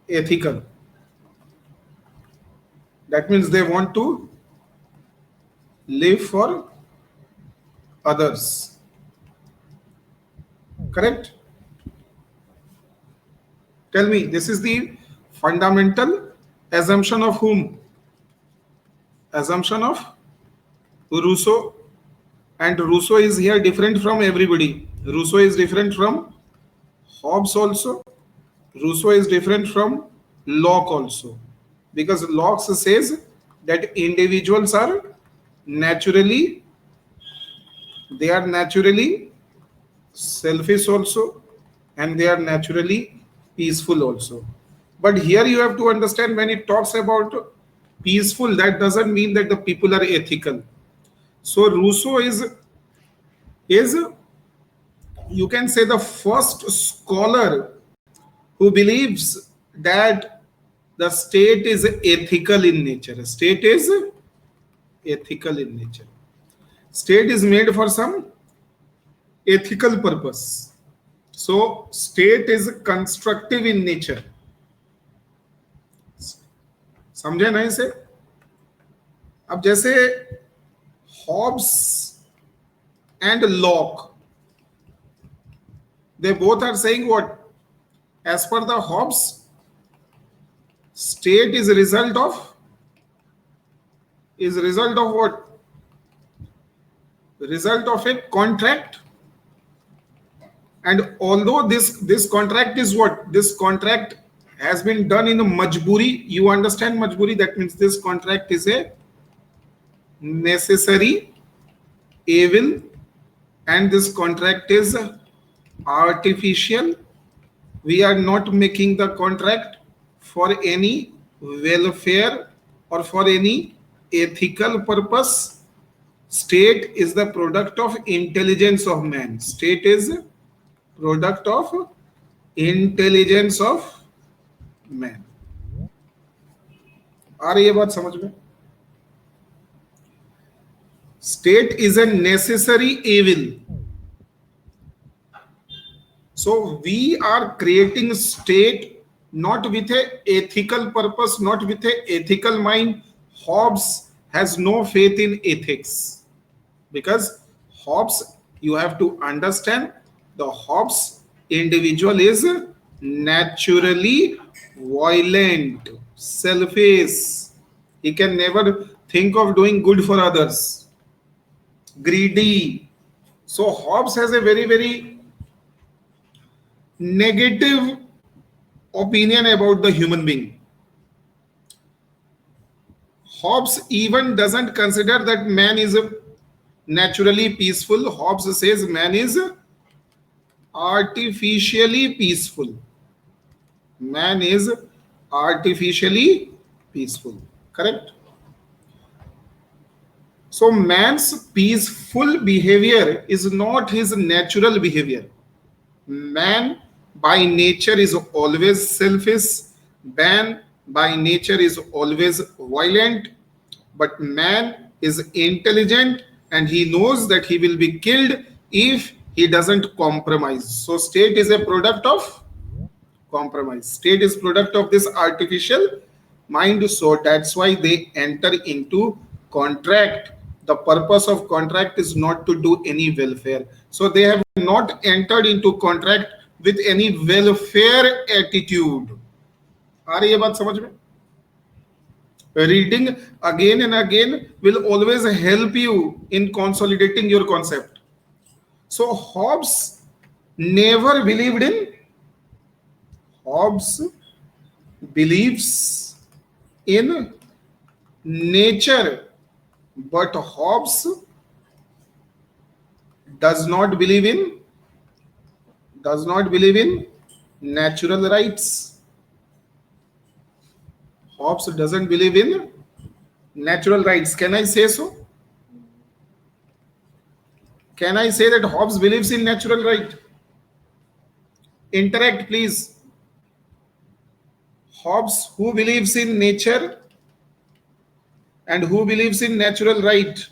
ethical. That means they want to live for others. Correct? Tell me, this is the fundamental assumption of whom? Assumption of Rousseau. And Rousseau is here different from everybody. Rousseau is different from Hobbes also. Rousseau is different from Locke also. Because Locke says that individuals are naturally, they are naturally selfish also, and they are naturally peaceful also. But here you have to understand, when it talks about peaceful, that doesn't mean that the people are ethical. So Rousseau is you can say the first scholar who believes that the state is ethical in nature. State is ethical in nature. State is made for some ethical purpose. So state is constructive in nature. समझे ना इसे? अब जैसे Hobbs and Locke, they both are saying what? As per the Hobbes, state is a result of what? The result of a contract. And although this contract is what? This contract has been done in a majburi. You understand majburi? That means this contract is a necessary evil, and this contract is artificial. We are not making the contract for any welfare or for any ethical purpose. State is the product of intelligence of man. State is product of intelligence of man. आ रही है बात समझ में? State is a necessary evil. So we are creating state not with a ethical purpose, not with a ethical mind. Hobbes has no faith in ethics, because Hobbes, you have to understand, the Hobbes individual is naturally violent, selfish. He can never think of doing good for others. Greedy. So Hobbes has a very, very negative opinion about the human being. Hobbes even doesn't consider that man is naturally peaceful. Hobbes says man is artificially peaceful. Man is artificially peaceful. Correct? So man's peaceful behavior is not his natural behavior. Man by nature is always selfish. Man by nature is always violent. But man is intelligent, and he knows that he will be killed if he doesn't compromise. So state is a product of compromise. State is product of this artificial mind. So that's why they enter into contract. The purpose of contract is not to do any welfare. So they have not entered into contract with any welfare attitude. आ रही है बात समझ में? Reading again and again will always help you in consolidating your concept. So Hobbes never believed in. Hobbes believes in nature, but Hobbes does not believe in natural rights. Hobbes doesn't believe in natural rights. Can I say so? Can I say that Hobbes believes in natural right? Interact, please. Hobbes, who believes in nature and who believes in natural right?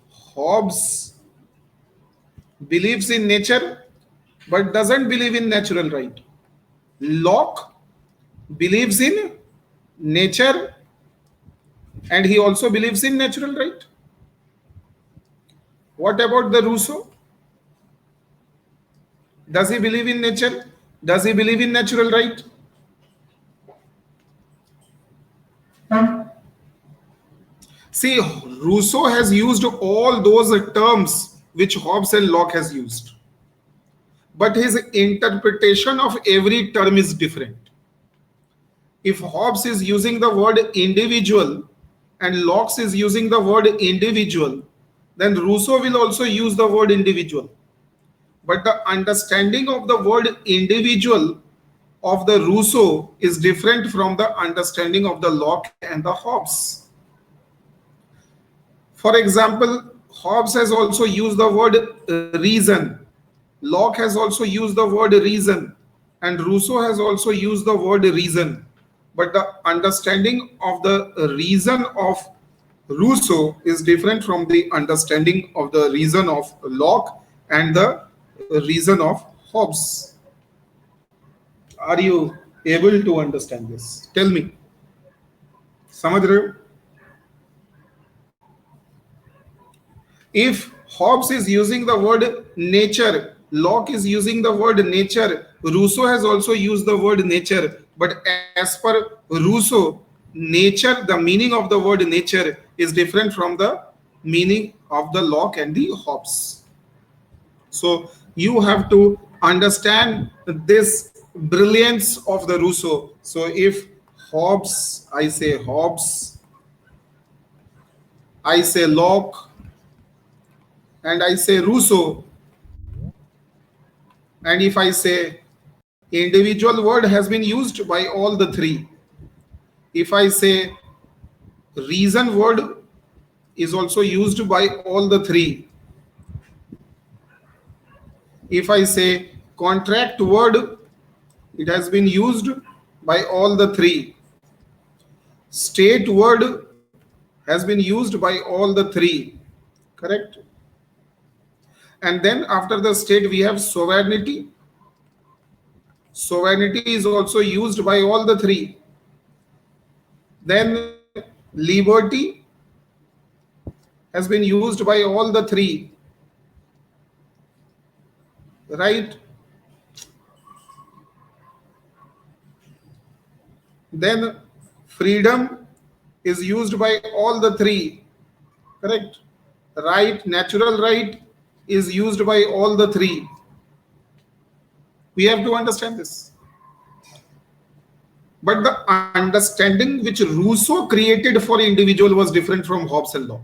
Hobbes believes in nature but doesn't believe in natural right. Locke believes in nature and he also believes in natural right. What about the Rousseau? Does he believe in nature? Does he believe in natural right? See, Rousseau has used all those terms which Hobbes and Locke has used. But his interpretation of every term is different. If Hobbes is using the word individual and Locke is using the word individual, then Rousseau will also use the word individual. But the understanding of the word individual of the Rousseau is different from the understanding of the Locke and the Hobbes. For example, Hobbes has also used the word reason. Locke has also used the word reason. And Rousseau has also used the word reason. But the understanding of the reason of Rousseau is different from the understanding of the reason of Locke and the reason of Hobbes. Are you able to understand this? Tell me. समझ रहे हो? If Hobbes is using the word nature, Locke is using the word nature, Rousseau has also used the word nature. But as per Rousseau, nature, the meaning of the word nature is different from the meaning of the Locke and the Hobbes. So you have to understand this brilliance of the Rousseau. So if Hobbes, I say Hobbes, I say Locke, and I say Rousseau, and if I say individual word has been used by all the three, if I say reason word is also used by all the three, if I say contract word, it has been used by all the three, state word has been used by all the three, correct? And then after the state we have sovereignty. Sovereignty is also used by all the three. Then liberty has been used by all the three, right? Then freedom is used by all the three, correct? Right, natural right is used by all the three. We have to understand this. But the understanding which Rousseau created for individual was different from Hobbes and Locke.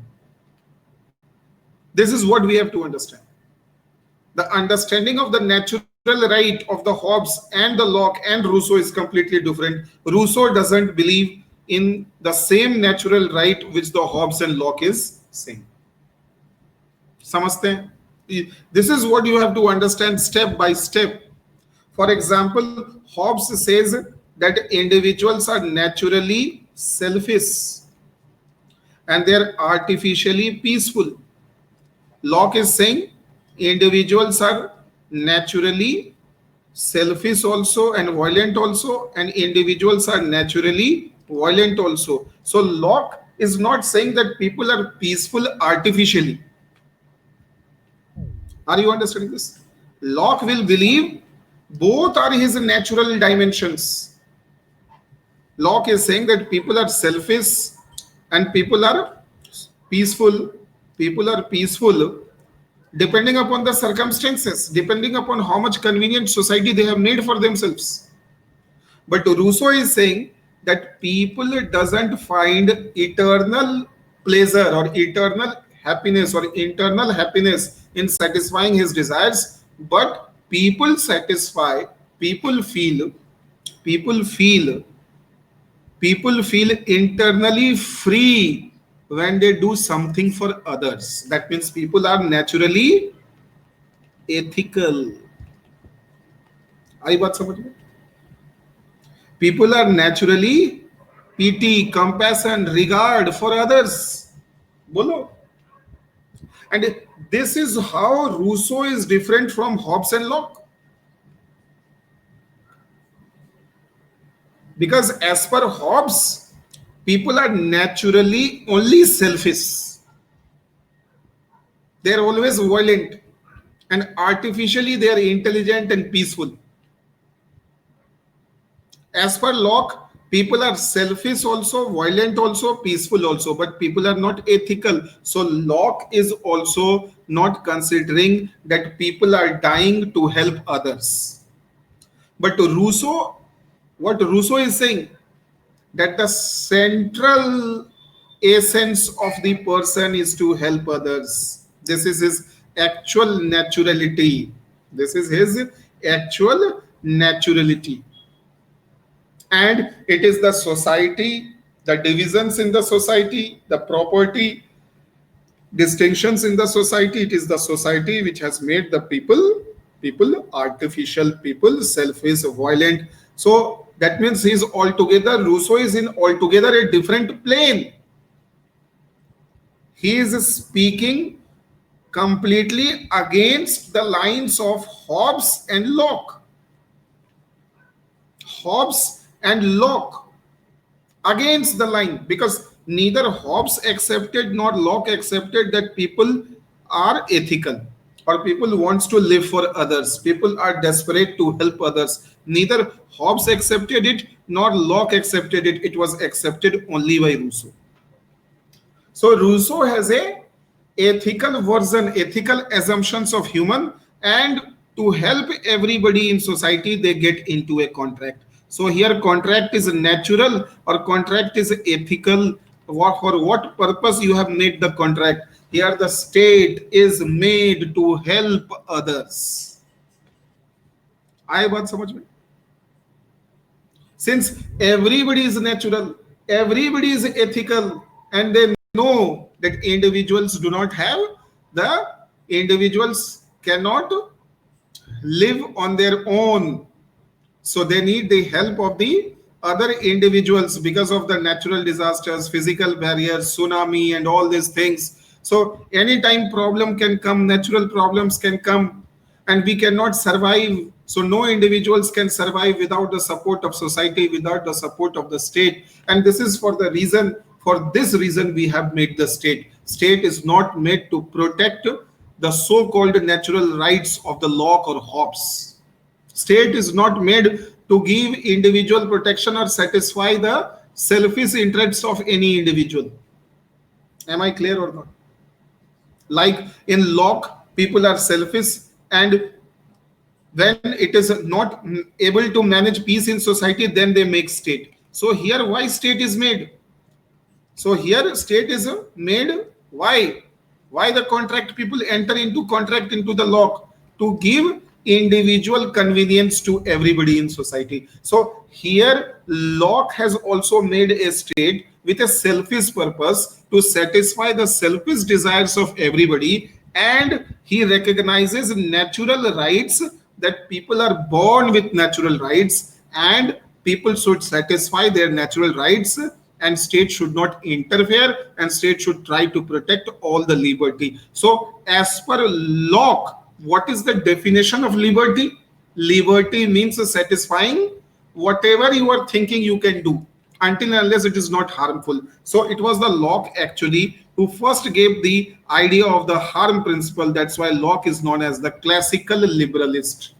This is what we have to understand. The understanding of the natural right of the Hobbes and the Locke and Rousseau is completely different. Rousseau doesn't believe in the same natural right which the Hobbes and Locke is saying. समझते हैं? This is what you have to understand step by step. For example, Hobbes says that individuals are naturally selfish and they are artificially peaceful. Locke is saying individuals are naturally selfish also and violent also, and individuals are naturally violent also. So Locke is not saying that people are peaceful artificially. Are you understanding this? Locke will believe both are his natural dimensions. Locke is saying that people are selfish and people are peaceful. People are peaceful depending upon the circumstances, depending upon how much convenient society they have made for themselves. But Rousseau is saying that people doesn't find eternal pleasure or eternal happiness or internal happiness in satisfying his desires, but people satisfy, people feel internally free when they do something for others. That means people are naturally ethical. आई बात समझ में? People are naturally pity, compassion, regard for others. बोलो. And this is how Rousseau is different from Hobbes and Locke. Because as per Hobbes, people are naturally only selfish. They are always violent, and artificially they are intelligent and peaceful. As per Locke, people are selfish also, violent also, peaceful also, but people are not ethical. So Locke is also not considering that people are dying to help others. But Rousseau, what Rousseau is saying, that the central essence of the person is to help others. This is his actual naturality. This is his actual naturality. And it is the society, the divisions in the society, the property distinctions in the society. It is the society which has made the people artificial, people selfish, violent. So that means he is altogether, Rousseau is in altogether a different plane. He is speaking completely against the lines of Hobbes and Locke. Hobbes and Locke against the line, because neither Hobbes accepted nor Locke accepted that people are ethical or people wants to live for others. People are desperate to help others. Neither Hobbes accepted it nor Locke accepted it. It was accepted only by Rousseau. So Rousseau has a ethical version, ethical assumptions of human, and to help everybody in society, they get into a contract. So here contract is natural or contract is ethical. For what purpose you have made the contract? Here the state is made to help others. I बात समझ में? Since everybody is natural, everybody is ethical, and they know that individuals do not have, the individuals cannot live on their own. So they need the help of the other individuals because of the natural disasters, physical barriers, tsunami, and all these things. So anytime problem can come, natural problems can come, and we cannot survive. So no individuals can survive without the support of society, without the support of the state. And this is for the reason, for this reason we have made the state. State is not made to protect the so-called natural rights of the Locke or Hobbes. State is not made to give individual protection or satisfy the selfish interests of any individual. Am I clear or not? Like in Locke, people are selfish, and when it is not able to manage peace in society, then they make state. So here why state is made? So here state is made. Why? Why the contract? People enter into contract into the Locke to give individual convenience to everybody in society. So here Locke has also made a state with a selfish purpose to satisfy the selfish desires of everybody, and he recognizes natural rights, that people are born with natural rights and people should satisfy their natural rights, and state should not interfere, and state should try to protect all the liberty. So as per Locke, what is the definition of liberty? Liberty means satisfying whatever you are thinking you can do, until and unless it is not harmful. So it was the Locke actually who first gave the idea of the harm principle. That's why Locke is known as the classical liberalist.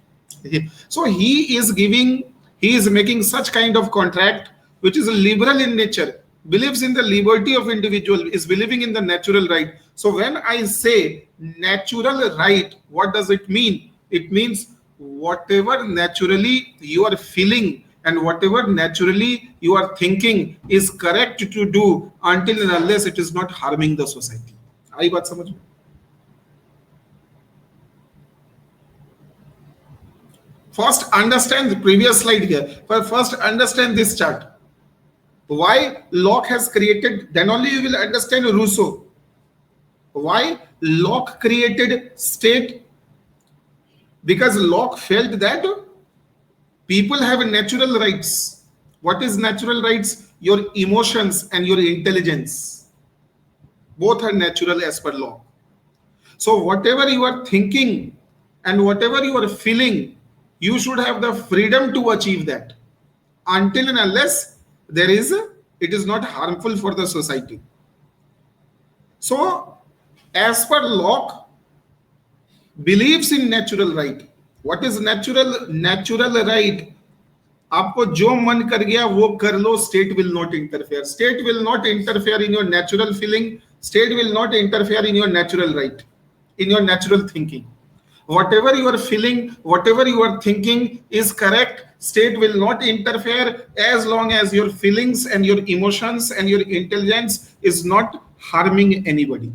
So he is making such kind of contract which is liberal in nature, believes in the liberty of individual, is believing in the natural right. So when I say natural right, what does it mean? It means whatever naturally you are feeling and whatever naturally you are thinking is correct to do, until and unless it is not harming the society. आई बात समझ में? First understand the previous slide here. First understand this chart. Why Locke has created, then only you will understand Rousseau. Why Locke created state? Because Locke felt that people have natural rights. What is natural rights? Your emotions and your intelligence. Both are natural as per Locke. So whatever you are thinking and whatever you are feeling, you should have the freedom to achieve that, until and unless it is not harmful for the society. So as per Locke, believes in natural right. What is natural right? आपको जो मन कर गया वो कर लो, state will not interfere. State will not interfere in your natural feeling. State will not interfere in your natural right, in your natural thinking. Whatever you are feeling, whatever you are thinking is correct. State will not interfere as long as your feelings and your emotions and your intelligence is not harming anybody.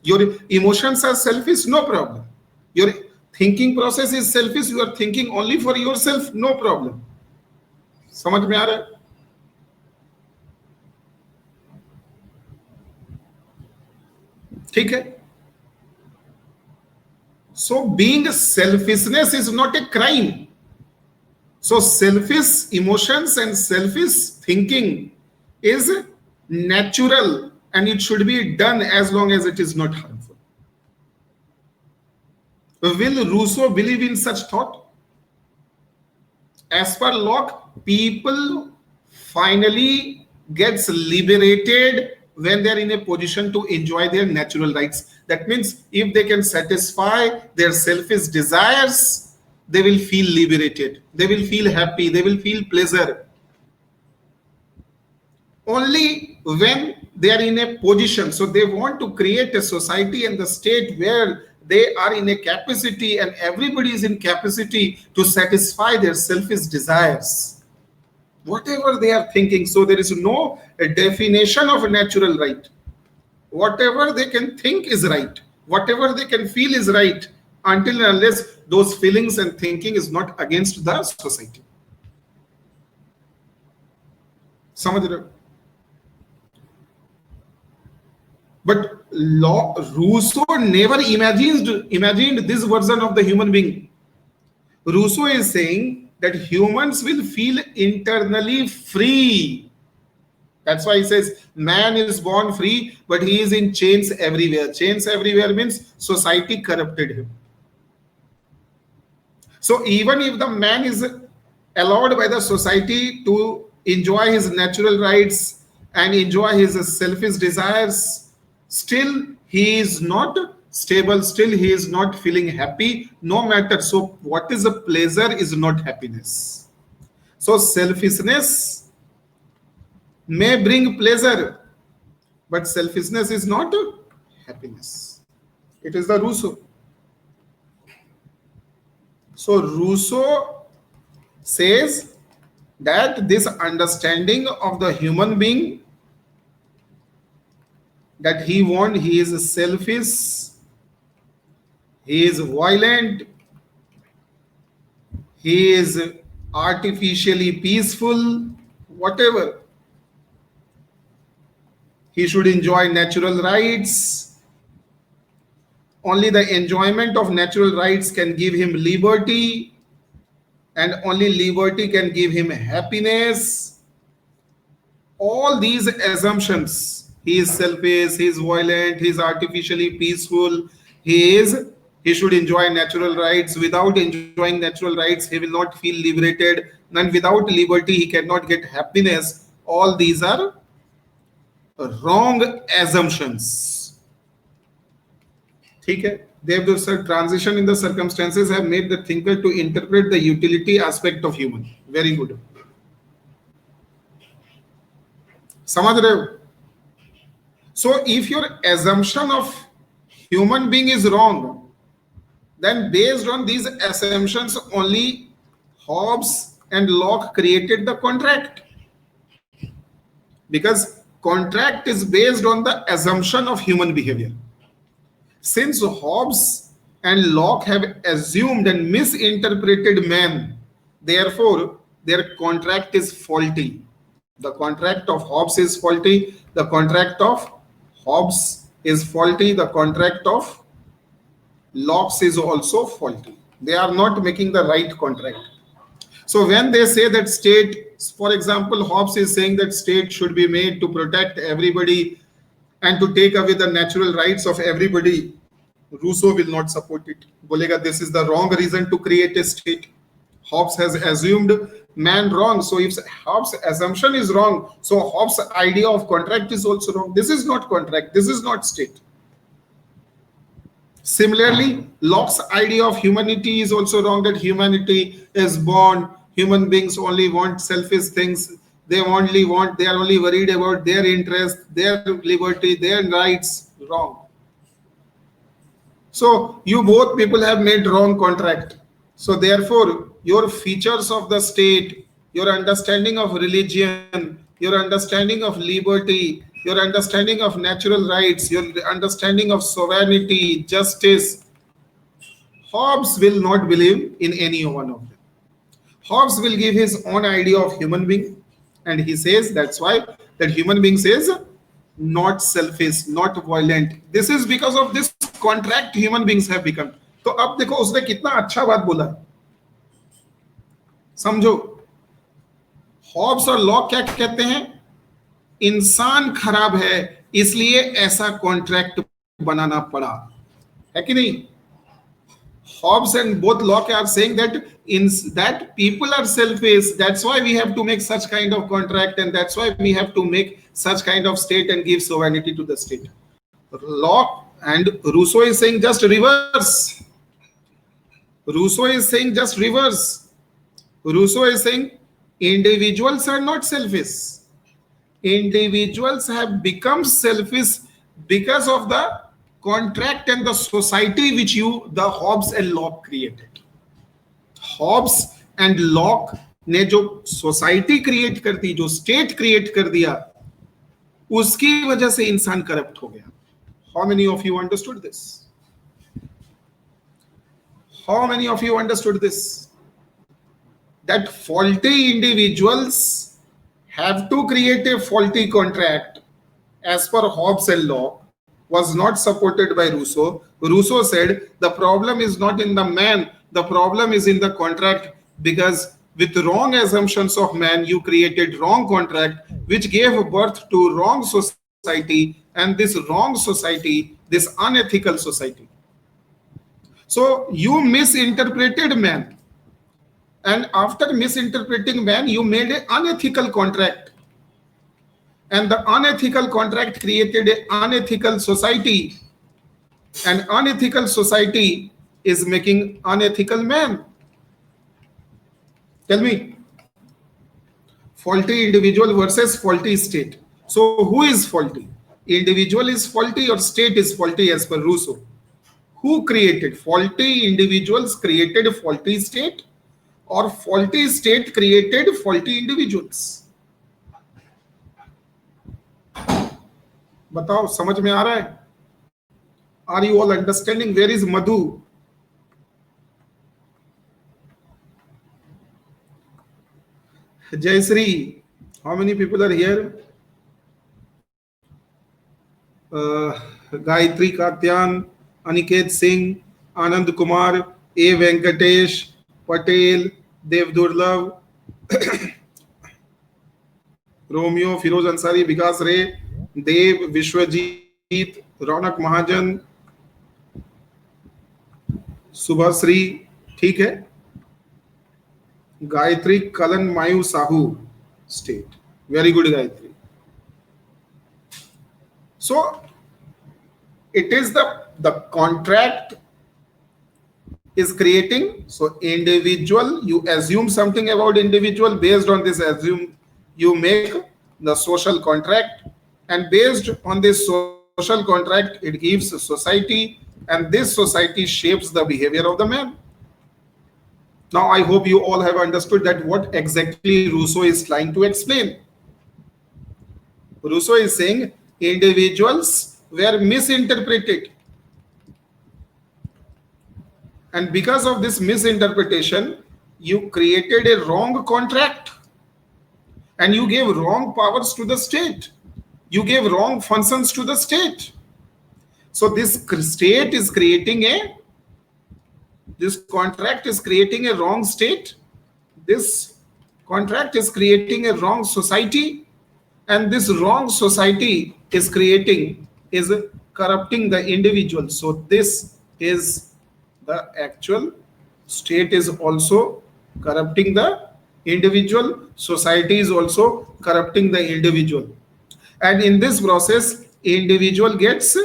Your emotions are selfish, no problem. Your thinking process is selfish, you are thinking only for yourself, no problem. समझ में आ रहा है? ठीक है? So being selfishness is not a crime. So selfish emotions and selfish thinking is natural and it should be done as long as it is not harmful. Will Rousseau believe in such thought? As per Locke, people finally gets liberated when they are in a position to enjoy their natural rights. That means if they can satisfy their selfish desires, they will feel liberated. They will feel happy. They will feel pleasure. Only when they are in a position, so they want to create a society and the state where they are in a capacity and everybody is in capacity to satisfy their selfish desires, whatever they are thinking. So there is no definition of a natural right. Whatever they can think is right, whatever they can feel is right, until and unless those feelings and thinking is not against the society. समझ रहे हो? But Rousseau never imagined this version of the human being. Rousseau is saying that humans will feel internally free. That's why he says man is born free, but he is in chains everywhere. Chains everywhere means society corrupted him. So even if the man is allowed by the society to enjoy his natural rights and enjoy his selfish desires, still he is not stable, still he is not feeling happy, no matter. So what is a pleasure is not happiness. So selfishness may bring pleasure, but selfishness is not happiness. It is the Rousseau. So Rousseau says that this understanding of the human being, that he is selfish, he is violent, he is artificially peaceful, whatever. He should enjoy natural rights. Only the enjoyment of natural rights can give him liberty, and only liberty can give him happiness. All these assumptions, he is selfish, he is violent, he is artificially peaceful, he should enjoy natural rights. Without enjoying natural rights, he will not feel liberated, and without liberty, he cannot get happiness. All these are wrong assumptions. ठीक है? Therefore, sir, transition in the circumstances have made the thinker to interpret the utility aspect of human. Very good. समझ रहे हो? So if your assumption of human being is wrong, then based on these assumptions only Hobbes and Locke created the contract, because contract is based on the assumption of human behavior. Since Hobbes and Locke have assumed and misinterpreted man, therefore their contract is faulty. The contract of Hobbes is faulty. The contract of Hobbes is faulty. The contract of Locke is also faulty. They are not making the right contract. So when they say that state, for example, Hobbes is saying that state should be made to protect everybody and to take away the natural rights of everybody, Rousseau will not support it. बोलेगा this is the wrong reason to create a state. Hobbes has assumed man wrong. So if Hobbes' assumption is wrong, so Hobbes' idea of contract is also wrong. This is not contract. This is not state. Similarly, Locke's idea of humanity is also wrong, that humanity is born. Human beings only want selfish things. They are only worried about their interest, their liberty, their rights. Wrong. So you both people have made wrong contract. So therefore, your features of the state, your understanding of religion, your understanding of liberty, your understanding of natural rights, your understanding of sovereignty, justice, Hobbes will not believe in any one of them. Hobbes will give his own idea of human being, and he says that's why that human being says not selfish, not violent. This is because of this contract human beings have become. तो अब देखो उसने कितना अच्छा बात बोला है, समझो. हॉब्स और लॉक क्या कहते हैं? इंसान खराब है इसलिए ऐसा कॉन्ट्रैक्ट बनाना पड़ा, है कि नहीं? Hobbes and both Locke are saying that people are selfish. That's why we have to make such kind of contract, and that's why we have to make such kind of state and give sovereignty to the state. Locke and Rousseau is saying just reverse. Rousseau is saying just reverse. Rousseau is saying individuals are not selfish. Individuals have become selfish because of the contract and the society which the Hobbes and Locke created. Hobbes and Locke ने जो society create कर दी, जो state create कर दिया, उसकी वजह से इंसान करप्ट हो गया. How many of you understood this? How many of you understood this? That faulty individuals have to create a faulty contract as per Hobbes and Locke was not supported by Rousseau. Rousseau said the problem is not in the man, the problem is in the contract, because with wrong assumptions of man you created wrong contract which gave birth to wrong society, and this wrong society, this unethical society. So you misinterpreted man, and after misinterpreting man you made an unethical contract, and the unethical contract created an unethical society, and unethical society is making unethical man. Tell me, faulty individual versus faulty state. So who is faulty? Individual is faulty or state is faulty as per Rousseau? Who created? Faulty individuals created a faulty state, or faulty state created faulty individuals? बताओ, समझ में आ रहा है? Are you all understanding? Where is Madhu? Jayasree, how many people are here? Gayatri Katyan, Aniket Singh, Anand Kumar, A. Venkatesh, Patel, Dev Durlav, Romeo, Firoz Ansari, Vikas Ray, Dev, Vishwajit, रौनक महाजन, सुभाश्री, ठीक है. गायत्री कलन मायू Sahu, state. Very good Gayatri. So it is the contract is creating. So individual, you assume something about individual, based on this assume you make the social contract, and based on this social contract it gives a society, and this society shapes the behavior of the man. Now I hope you all have understood that what exactly Rousseau is trying to explain. Rousseau is saying individuals were misinterpreted, and because of this misinterpretation you created a wrong contract, and you gave wrong powers to the state, you gave wrong functions to the state. So this state is creating this contract is creating a wrong state, this contract is creating a wrong society, and this wrong society is creating is corrupting the individual. So this is the actual state is also corrupting the individual, society is also corrupting the individual, and in this process individual gets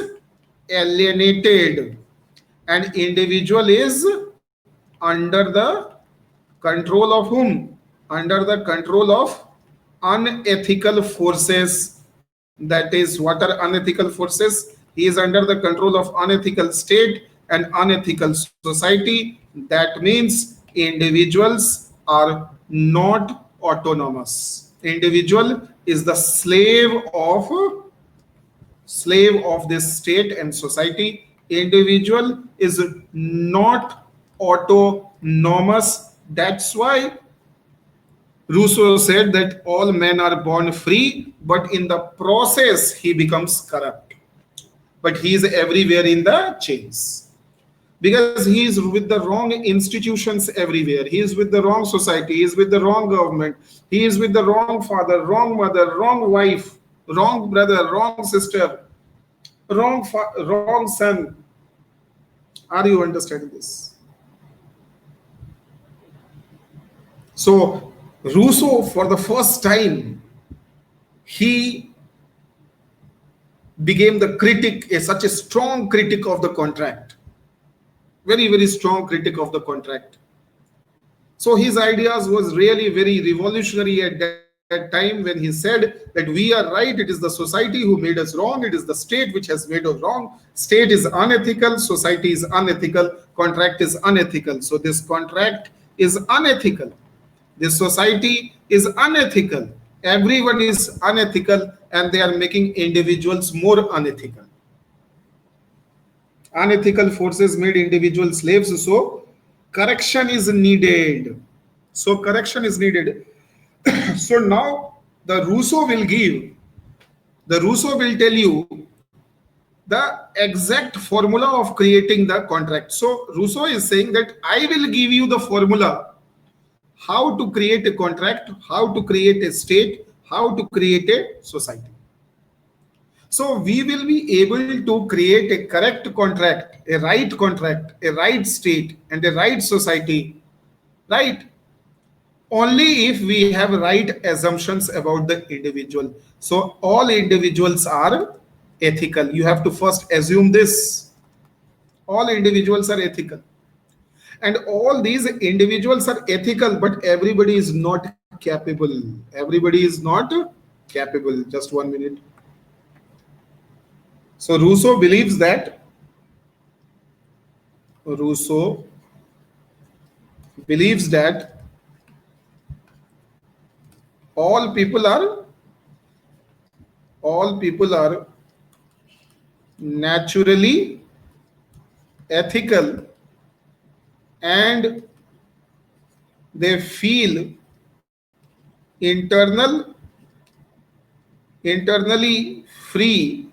alienated, and individual is under the control of whom? Under the control of unethical forces. That is, what are unethical forces? He is under the control of unethical state and unethical society. That means individuals are not autonomous. Individual is the slave of this state and society. Individual is not autonomous. That's why Rousseau said that all men are born free, but in the process he becomes corrupt. But he is everywhere in the chains, because he is with the wrong institutions everywhere. He is with the wrong society. He is with the wrong government. He is with the wrong father, wrong mother, wrong wife, wrong brother, wrong sister, wrong son. Are you understanding this? So Rousseau, for the first time, he became the critic, such a strong critic of the contract. Very, very strong critic of the contract. So his ideas was really very revolutionary at that time, when he said that we are right, it is the society who made us wrong, it is the state which has made us wrong. State is unethical, society is unethical, contract is unethical. So this contract is unethical. This society is unethical. Everyone is unethical, and they are making individuals more unethical. Unethical forces made individuals slaves, so correction is needed. So correction is needed. So now the Rousseau will tell you the exact formula of creating the contract. So Rousseau is saying that I will give you the formula how to create a contract, how to create a state, how to create a society. So we will be able to create a correct contract, a right state, and a right society, right? Only if we have right assumptions about the individual. So all individuals are ethical. You have to first assume this. All individuals are ethical. And all these individuals are ethical, but everybody is not capable. Everybody is not capable. Just 1 minute. So Rousseau believes that all people are naturally ethical, and they feel internally free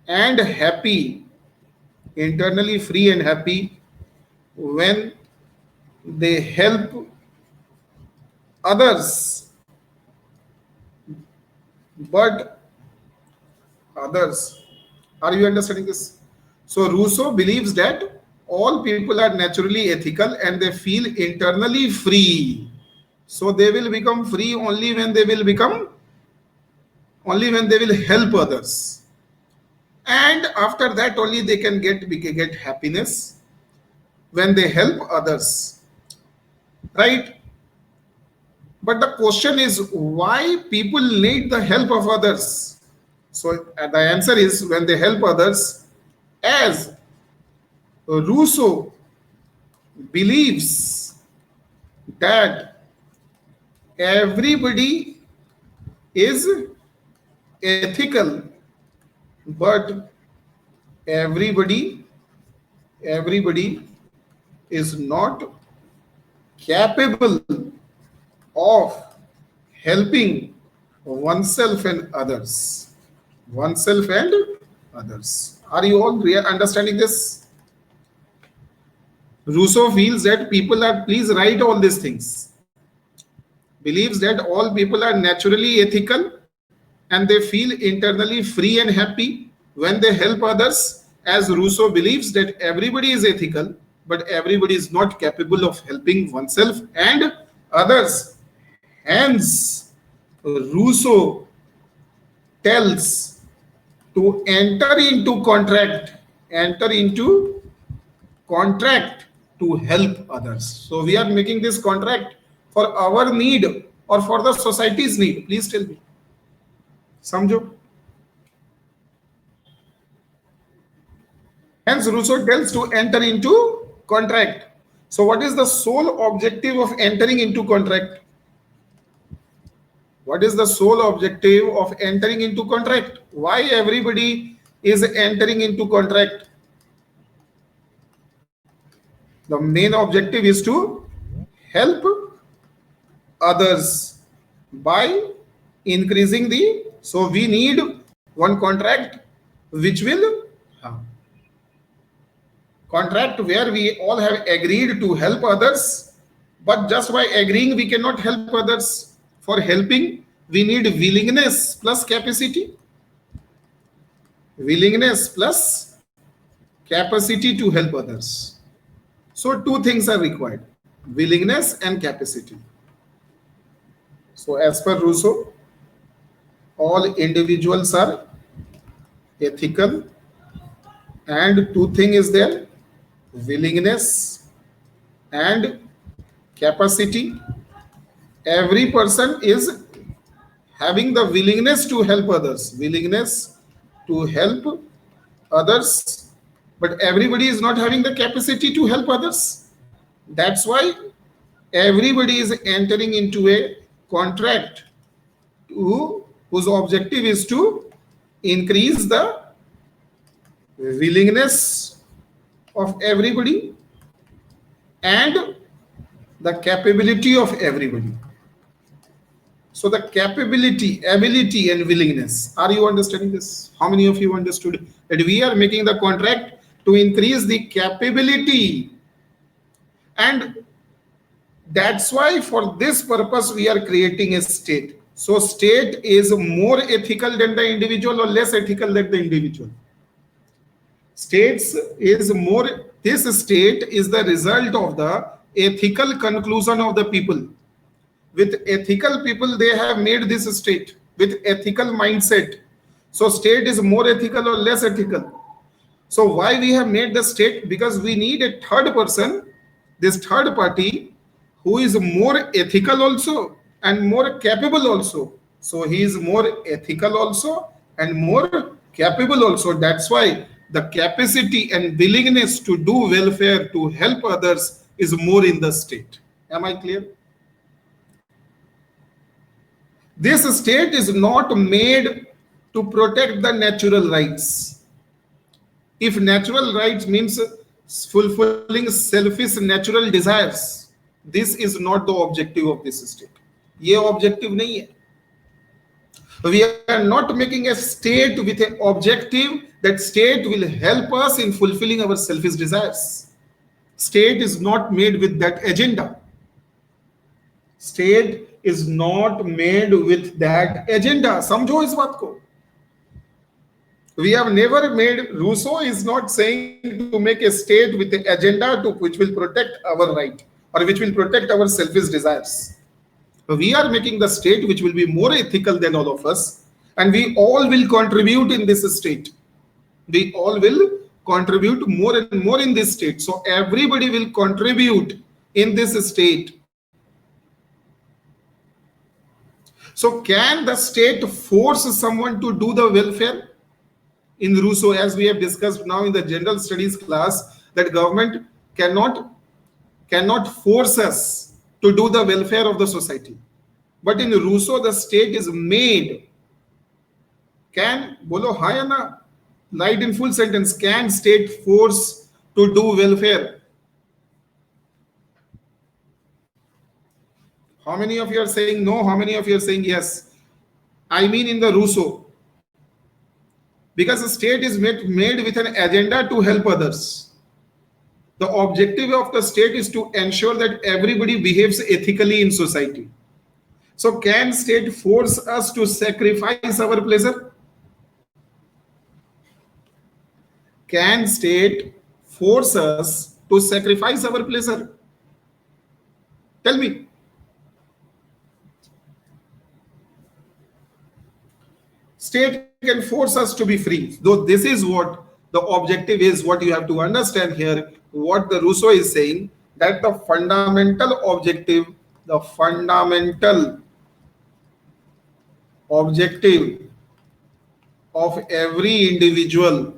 and happy, when they help others. But others, are you understanding this? So Rousseau believes that all people are naturally ethical and they feel internally free. So they will become free only when they will help others. And after that only they can get happiness, when they help others. Right? But the question is, why people need the help of others? So the answer is, when they help others, as Rousseau believes that everybody is ethical, but everybody is not capable of helping oneself and others. Are you all understanding this? Rousseau feels that people are, please write all these things, believes that all people are naturally ethical and they feel internally free and happy when they help others, as Rousseau believes that everybody is ethical, but everybody is not capable of helping oneself and others. Hence, Rousseau tells to enter into contract to help others. So we are making this contract for our need or for the society's need. Please tell me. Samjho? Hence, Rousseau tells to enter into contract. So, what is the sole objective of entering into contract? What is the sole objective of entering into contract? Why everybody is entering into contract? The main objective is to help others by increasing the. So, we need one contract which will. Contract where we all have agreed to help others, but just by agreeing we cannot help others. For helping we need willingness plus capacity. Willingness plus capacity to help others. So two things are required, willingness and capacity. So as per Rousseau, all individuals are ethical, and two things is there, willingness and capacity. Every person is having the willingness to help others, but everybody is not having the capacity to help others. That's why everybody is entering into a contract whose objective is to increase the willingness of everybody and the capability of everybody. So the capability, ability and willingness. Are you understanding this? How many of you understood that we are making the contract to increase the capability? And that's why for this purpose we are creating a state. So state is more ethical than the individual or less ethical than the individual? States is more, this state is the result of the ethical conclusion of the people. With ethical people, they have made this state with ethical mindset. So state is more ethical or less ethical? So why we have made the state? Because we need a third person, this third party, who is more ethical also and more capable also. So he is more ethical also and more capable also. That's why the capacity and willingness to do welfare, to help others is more in the state. Am I clear? This state is not made to protect the natural rights. If natural rights means fulfilling selfish natural desires, this is not the objective of this state. ये objective नहीं है. We are not making a state with an objective that state will help us in fulfilling our selfish desires. State is not made with that agenda. State is not made with that agenda. समझो इस बात को. We have never made, Rousseau is not saying to make a state with an agenda to which will protect our right or which will protect our selfish desires. We are making the state which will be more ethical than all of us, and we all will contribute in this state. We all will contribute more and more in this state. So everybody will contribute in this state. So can the state force someone to do the welfare? In Rousseau, as we have discussed now in the general studies class, that government cannot force us to do the welfare of the society. But in Rousseau, the state is made. Can, bolo हाँ या ना? Light in full sentence. Can state force to do welfare? How many of you are saying no? How many of you are saying yes? I mean in the Rousseau. Because the state is made with an agenda to help others. The objective of the state is to ensure that everybody behaves ethically in society. So can state force us to sacrifice our pleasure? can state force us to sacrifice our pleasure? Tell me. State can force us to be free. Though this is what the objective is, what you have to understand here, what the Rousseau is saying, that the fundamental objective of every individual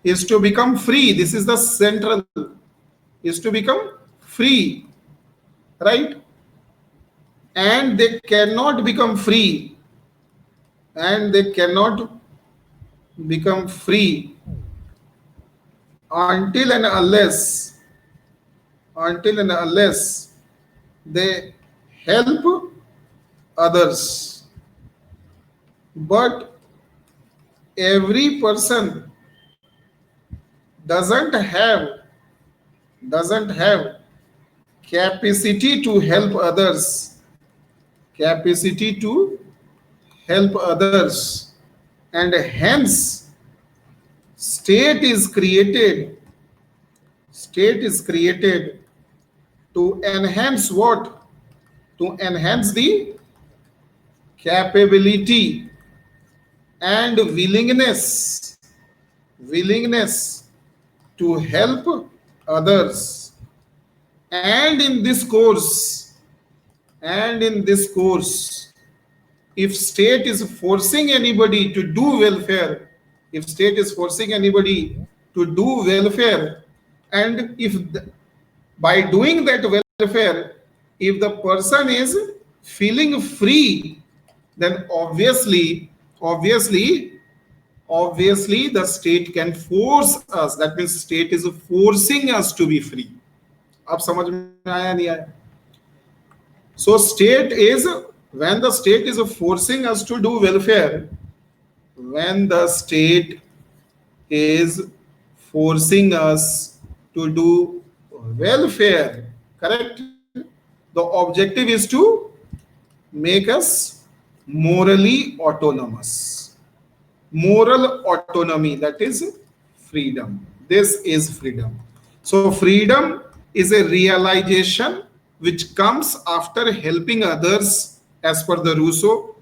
is to become free. This is the central, is to become free, right? And they cannot become free, until and unless they help others. But every person doesn't have capacity to help others, and hence state is created to enhance what? To enhance the capability and willingness to help others. And in this course, if state is forcing anybody to do welfare, and if by doing that welfare, if the person is feeling free, then obviously the state can force us. That means state is forcing us to be free. आप समझ में आया नहीं आया? So state is, when the state is forcing us to do welfare, correct? The objective is to make us morally autonomous. Moral autonomy, that is freedom. This is freedom. So freedom is a realization which comes after helping others, as per the Rousseau.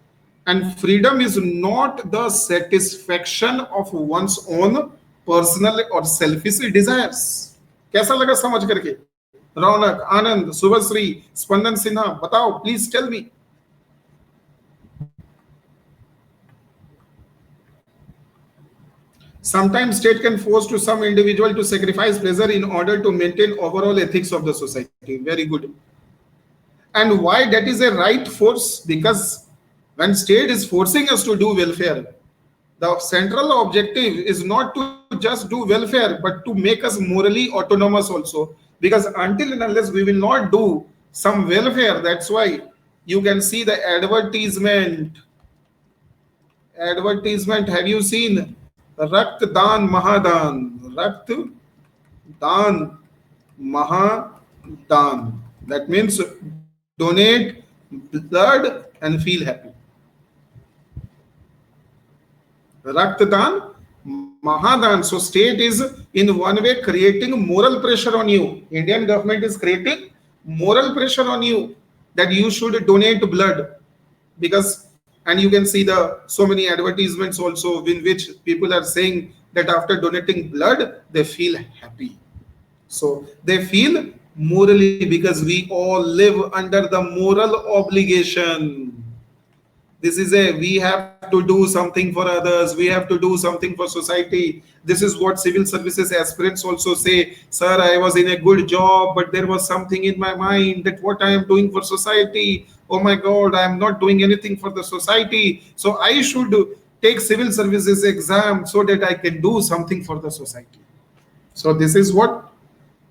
And freedom is not the satisfaction of one's own personal or selfish desires. कैसा लगा समझ करके? रौनक, आनंद, शुभश्री, स्पंदन सिन्हा, बताओ, please tell me. Sometimes state can force to some individual to sacrifice pleasure in order to maintain overall ethics of the society. Very good. And why that is a right force? Because when state is forcing us to do welfare, the central objective is not to just do welfare, but to make us morally autonomous also. Because until and unless we will not do some welfare, that's why you can see the advertisement. Have you seen? Raktdan Mahadan. Raktdan Mahadan. That means donate blood and feel happy. Raktdan Mahadan. So state is in one way creating moral pressure on you. Indian government is creating moral pressure on you that you should donate blood, because, and you can see the so many advertisements also in which people are saying that after donating blood they feel happy. So they feel morally, because we all live under the moral obligation. This is we have to do something for others, we have to do something for society. This is what civil services aspirants also say. Sir, I was in a good job, but there was something in my mind that what I am doing for society, oh my God, I am not doing anything for the society. So I should take civil services exam so that I can do something for the society. So this is what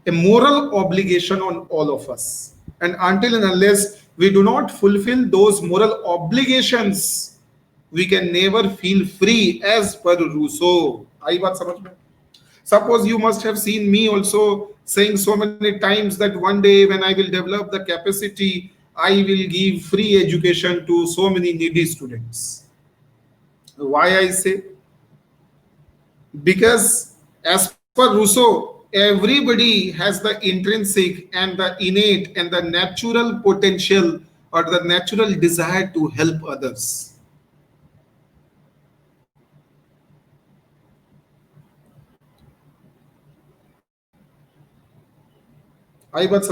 a moral obligation on all of us. And until and unless we do not fulfill those moral obligations, we can never feel free, as per Rousseau. आई बात समझ में? Suppose you must have seen me also saying so many times that one day when I will develop the capacity, I will give free education to so many needy students. Why I say? Because as per Rousseau, everybody has the intrinsic and the innate and the natural potential or the natural desire to help others. आई बात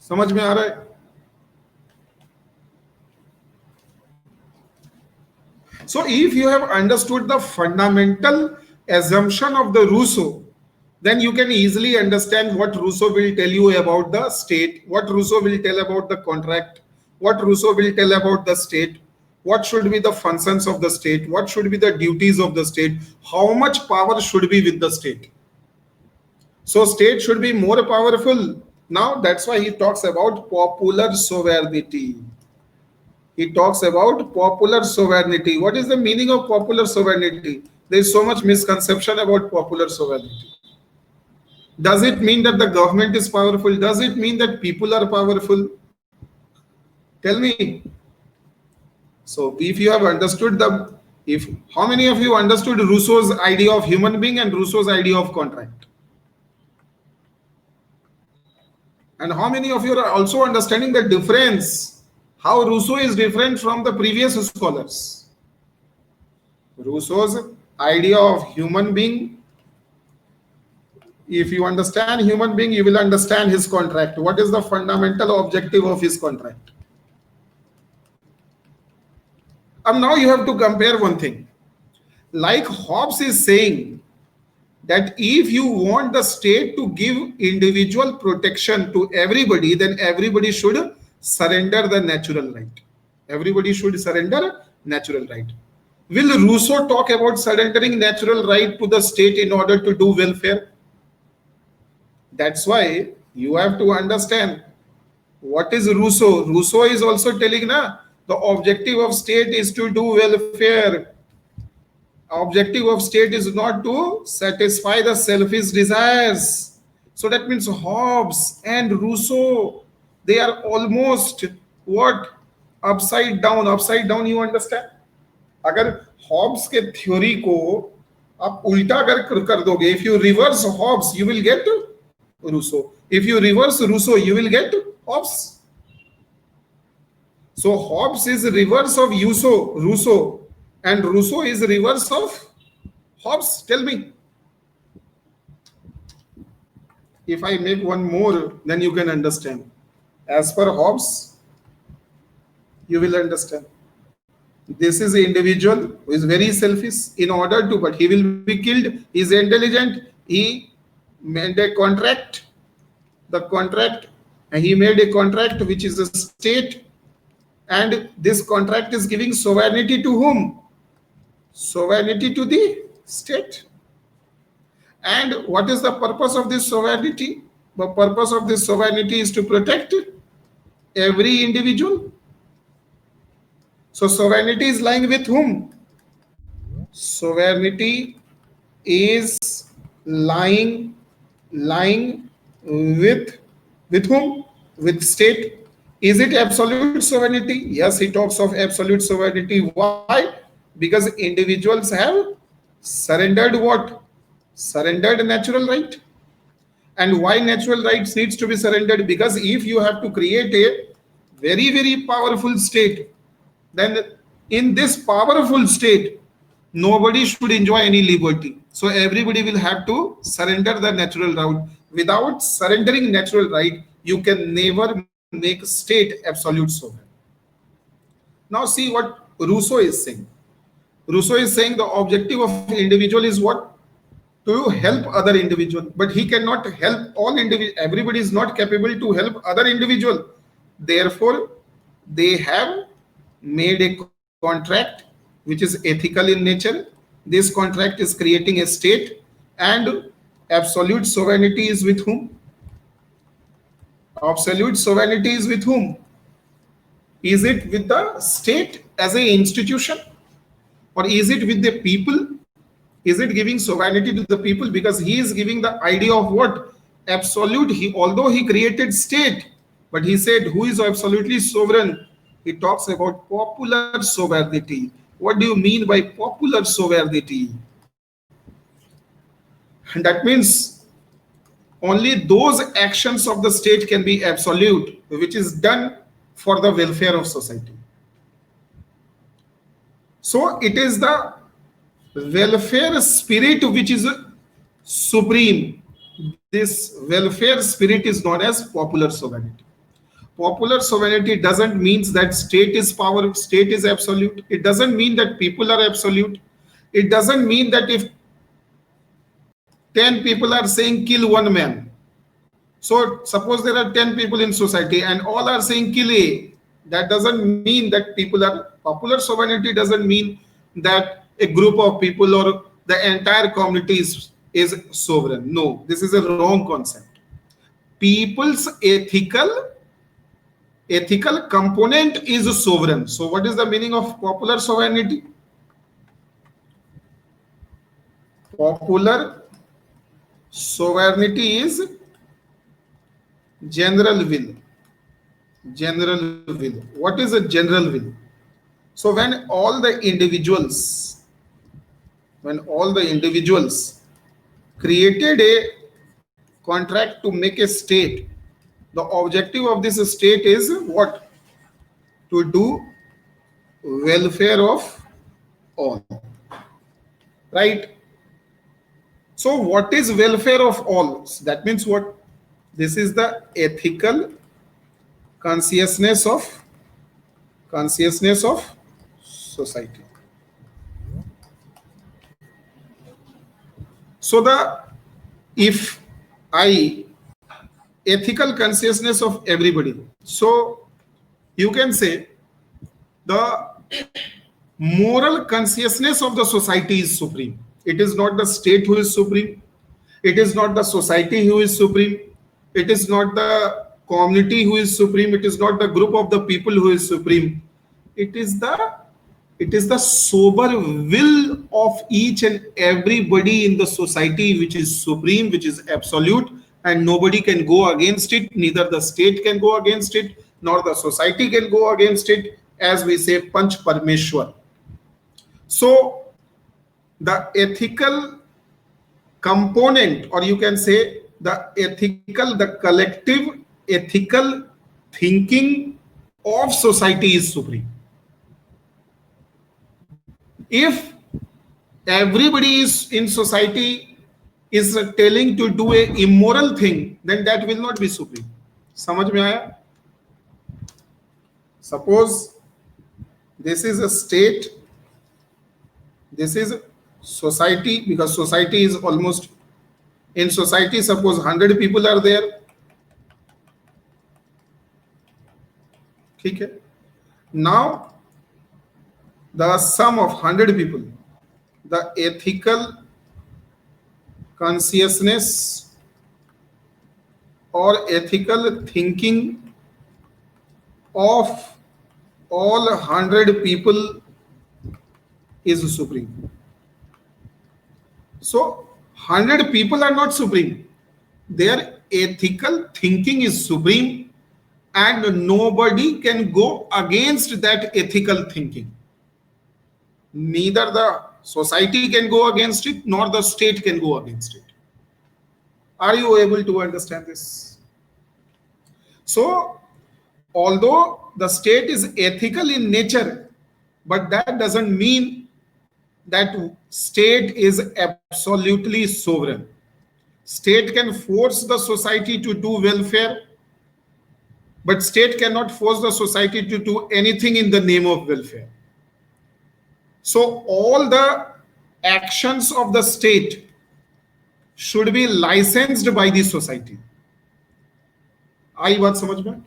समझ में आ रहा है? So if you have understood the fundamental assumption of the Rousseau, then you can easily understand what Rousseau will tell you about the state, what Rousseau will tell about the contract, what Rousseau will tell about the state, what should be the functions of the state, what should be the duties of the state, how much power should be with the state. So state should be more powerful. Now that's why he talks about popular sovereignty. He talks about popular sovereignty. What is the meaning of popular sovereignty? There is so much misconception about popular sovereignty. Does it mean that the government is powerful? Does it mean that people are powerful? Tell me. So if you have understood how many of you understood Rousseau's idea of human being and Rousseau's idea of contract? And how many of you are also understanding the difference? How Rousseau is different from the previous scholars? Rousseau's idea of human being, if you understand human being, you will understand his contract. What is the fundamental objective of his contract? And now you have to compare one thing. Like Hobbes is saying that if you want the state to give individual protection to everybody, then everybody should surrender the natural right. Everybody should surrender natural right. Will Rousseau talk about surrendering natural right to the state in order to do welfare? That's why you have to understand what is Rousseau. Rousseau is also telling the objective of state is to do welfare. Objective of state is not to satisfy the selfish desires. So that means Hobbes and Rousseau, they are almost what? Upside down. Upside down, you understand? अगर Hobbs के theory को आप उल्टा कर दोगे, if you reverse Hobbes, you will get Rousseau. If you reverse Rousseau, you will get Hobbes. So Hobbes is reverse of Rousseau, and Rousseau is reverse of Hobbes. Tell me. If I make one more, then you can understand. As per Hobbes, you will understand. This is an individual who is very selfish but he will be killed. He is intelligent. He made a contract. He made a contract which is a state. And this contract is giving sovereignty to whom? Sovereignty to the state. And what is the purpose of this sovereignty? The purpose of this sovereignty is to protect every individual. So sovereignty is lying with whom? Sovereignty is lying with whom? With state. Is it absolute sovereignty? Yes, he talks of absolute sovereignty. Why? Because individuals have surrendered what? Surrendered natural right. And why natural rights needs to be surrendered? Because if you have to create a very, very powerful state, then in this powerful state, nobody should enjoy any liberty. So everybody will have to surrender the natural right. Without surrendering natural right, you can never make state absolute sovereign. Now see what Rousseau is saying. Rousseau is saying the objective of individual is what? To help other individual. But he cannot help all individual. Everybody is not capable to help other individual. Therefore, they have made a contract which is ethical in nature. This contract is creating a state, and absolute sovereignty is with whom? Absolute sovereignty is with whom? Is it with the state as an institution, or is it with the people? Is it giving sovereignty to the people? Because he is giving the idea of what? Absolute. Although he created state, but he said who is absolutely sovereign? He talks about popular sovereignty. What do you mean by popular sovereignty? And that means only those actions of the state can be absolute, which is done for the welfare of society. So it is the welfare spirit which is supreme. This welfare spirit is known as popular sovereignty. Popular sovereignty doesn't mean that state is power, state is absolute. It doesn't mean that people are absolute. It doesn't mean that if 10 people are saying kill one man. So suppose there are 10 people in society and all are saying kill A. That doesn't mean that people are popular sovereignty doesn't mean that a group of people or the entire community is sovereign. No, this is a wrong concept. People's ethical component is sovereign. So what is the meaning of popular sovereignty? Popular sovereignty is general will. General will. What is a general will? So when all the individuals created a contract to make a state, the objective of this state is what? To do welfare of all. Right? So what is welfare of all? So that means what? This is the ethical consciousness of society. So if I ethical consciousness of everybody, so you can say the moral consciousness of the society is supreme. It is not the state who is supreme. It is not the society who is supreme. It is not the community who is supreme. It is not the group of the people who is supreme. It is the sober will of each and everybody in the society which is supreme, which is absolute, and nobody can go against it. Neither the state can go against it, nor the society can go against it. As we say, Panch Parmeshwar. So the ethical component, or you can say the collective ethical thinking of society is supreme. If everybody is in society is telling to do a immoral thing, then that will not be supreme. समझ में आया? Suppose this is a state, this is society, because society is almost, in society suppose 100 people are there. Okay. Now the sum of 100 people, the ethical consciousness or ethical thinking of all 100 people is supreme. So 100 people are not supreme. Their ethical thinking is supreme, and nobody can go against that ethical thinking. Neither the society can go against it, nor the state can go against it. Are you able to understand this? So, although the state is ethical in nature, but that doesn't mean that state is absolutely sovereign. State can force the society to do welfare, but state cannot force the society to do anything in the name of welfare. So all the actions of the state should be licensed by the society. आई बात समझ में?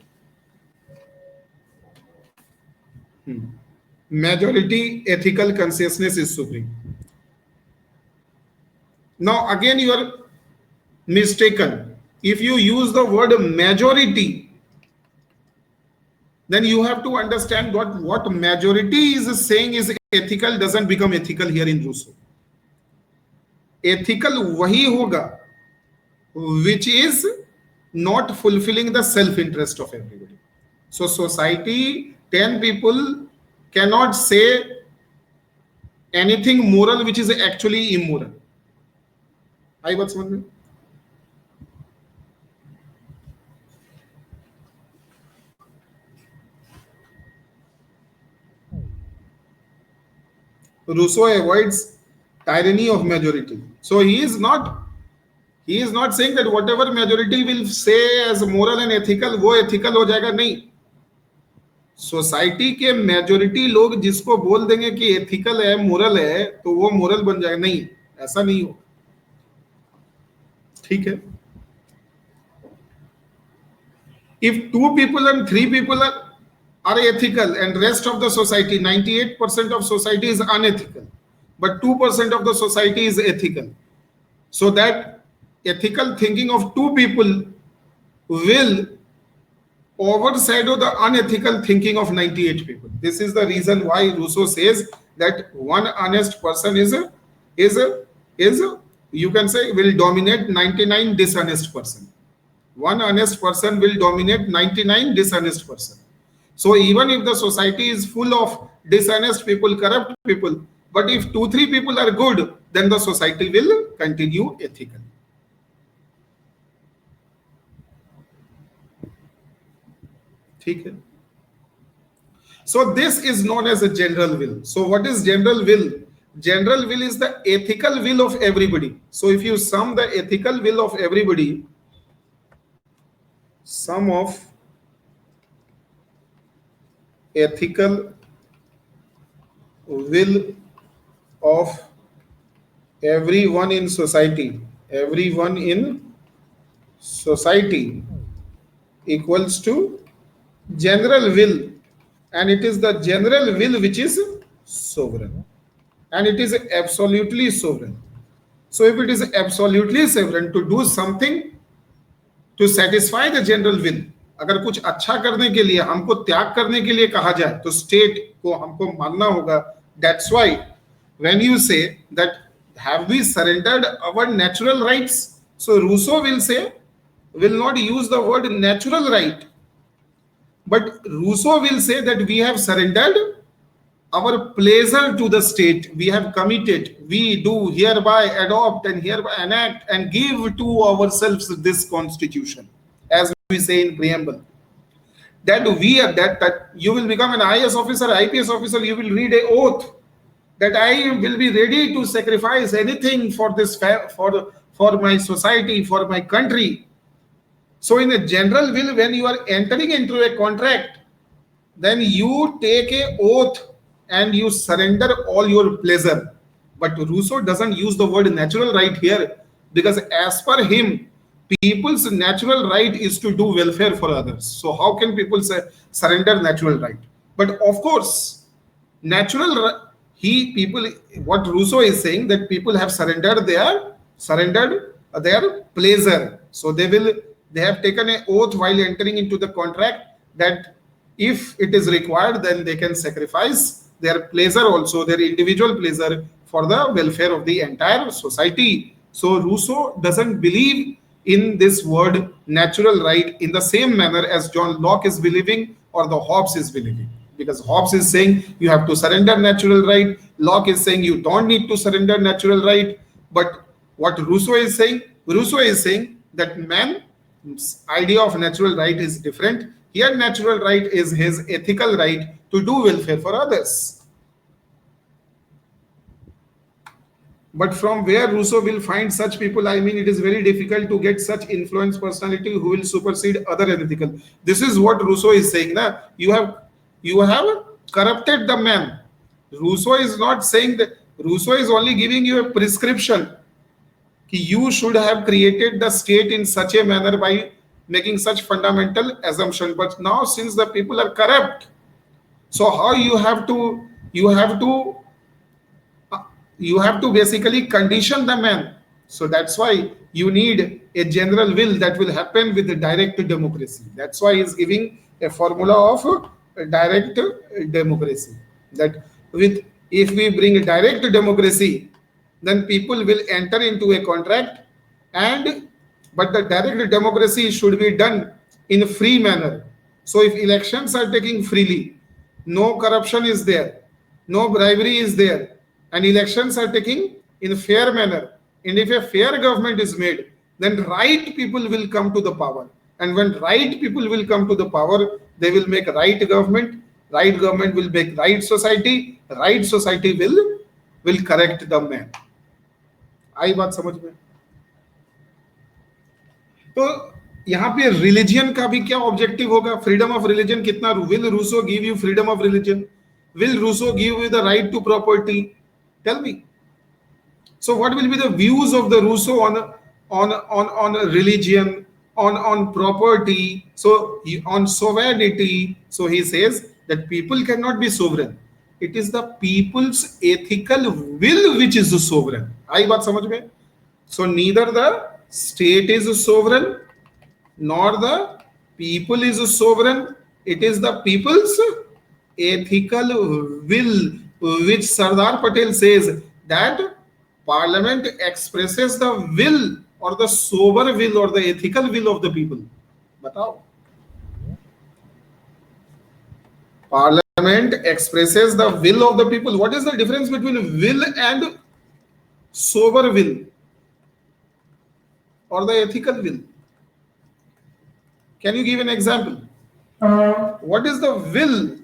Majority ethical consciousness is supreme. Now again you are mistaken. If you use the word majority, then you have to understand what majority is saying is ethical doesn't become ethical here in Rousseau. Ethical wahi hoga which is not fulfilling the self-interest of everybody. So society 10 people cannot say anything moral which is actually immoral. आई बात समझ में? Rousseau avoids tyranny of majority. So he is not saying that whatever majority will say as moral and ethical वो ethical हो जाएगा. नहीं, society के majority लोग जिसको बोल देंगे कि एथिकल है, मोरल है, तो वो मोरल बन जाएगा. नहीं, ऐसा नहीं हो. ठीक है. If 2 people and 3 people are ethical and rest of the society, 98% of society is unethical, but 2% of the society is ethical. So that ethical thinking of 2 people will overshadow the unethical thinking of 98 people. This is the reason why Rousseau says that one honest person is you can say will dominate 99 dishonest person. One honest person will dominate 99 dishonest person. So even if the society is full of dishonest people, corrupt people, but if 2-3 people are good, then the society will continue ethical. ठीक है. So this is known as a general will. So what is general will? General will is the ethical will of everybody. So if you sum the ethical will of everybody, sum of ethical will of everyone in society equals to general will, and it is the general will which is sovereign, and it is absolutely sovereign. So if it is absolutely sovereign to do something to satisfy the general will, अगर कुछ अच्छा करने के लिए हमको त्याग करने के लिए कहा जाए तो स्टेट को हमको मानना होगा. That's why when you say that have we surrendered our natural rights, so Rousseau will not use the word natural right, but Rousseau will say that we have surrendered our pleasure to the state. We have committed, we do hereby adopt and hereby enact and give to ourselves this constitution, as we say in preamble. That you will become an IAS officer, IPS officer, you will read a oath that I will be ready to sacrifice anything for this, for my society, for my country. So in a general will, when you are entering into a contract, then you take a oath and you surrender all your pleasure. But Rousseau doesn't use the word natural right here, because as per him, people's natural right is to do welfare for others. So how can people say surrender natural right? But of course, what Rousseau is saying, that people have surrendered their pleasure. So they have taken an oath while entering into the contract that if it is required, then they can sacrifice their pleasure also, their individual pleasure, for the welfare of the entire society. So Rousseau doesn't believe in this word natural right in the same manner as John Locke is believing or the Hobbes is believing. Because Hobbes is saying you have to surrender natural right, Locke is saying you don't need to surrender natural right. But what Rousseau is saying that man's idea of natural right is different. Here natural right is his ethical right to do welfare for others. But from where Rousseau will find such people, I mean, it is very difficult to get such influence personality who will supersede other ethical. This is what Rousseau is saying. Na? You have corrupted the man. Rousseau is not saying that. Rousseau is only giving you a prescription. You should have created the state in such a manner by making such fundamental assumption. But now, since the people are corrupt, so how you have to basically condition the man. So that's why you need a general will that will happen with the direct democracy. That's why he's giving a formula of direct democracy. That if we bring a direct democracy, then people will enter into a contract, but the direct democracy should be done in a free manner. So if elections are taking freely, no corruption is there, no bribery is there, and elections are taking in a fair manner. And if a fair government is made, then right people will come to the power. And when right people will come to the power, they will make right government. Right government will make right society. Right society will correct the man. आई बात समझ में? तो यहाँ पे religion का भी क्या objective होगा? फ्रीडम ऑफ रिलीजन कितना? Will Rousseau give you freedom of religion? Will Rousseau give you the right to property? Tell me. So what will be the views of the Rousseau on religion, on property, so on sovereignty? So he says that people cannot be sovereign. It is the people's ethical will which is the sovereign. आई बात समझ में? So neither the state is sovereign nor the people is sovereign. It is the people's ethical will, which Sardar Patel says that Parliament expresses the will or the sober will or the ethical will of the people. बताओ. Parliament expresses the will of the people. What is the difference between will and sober will or the ethical will? Can you give an example? What is the will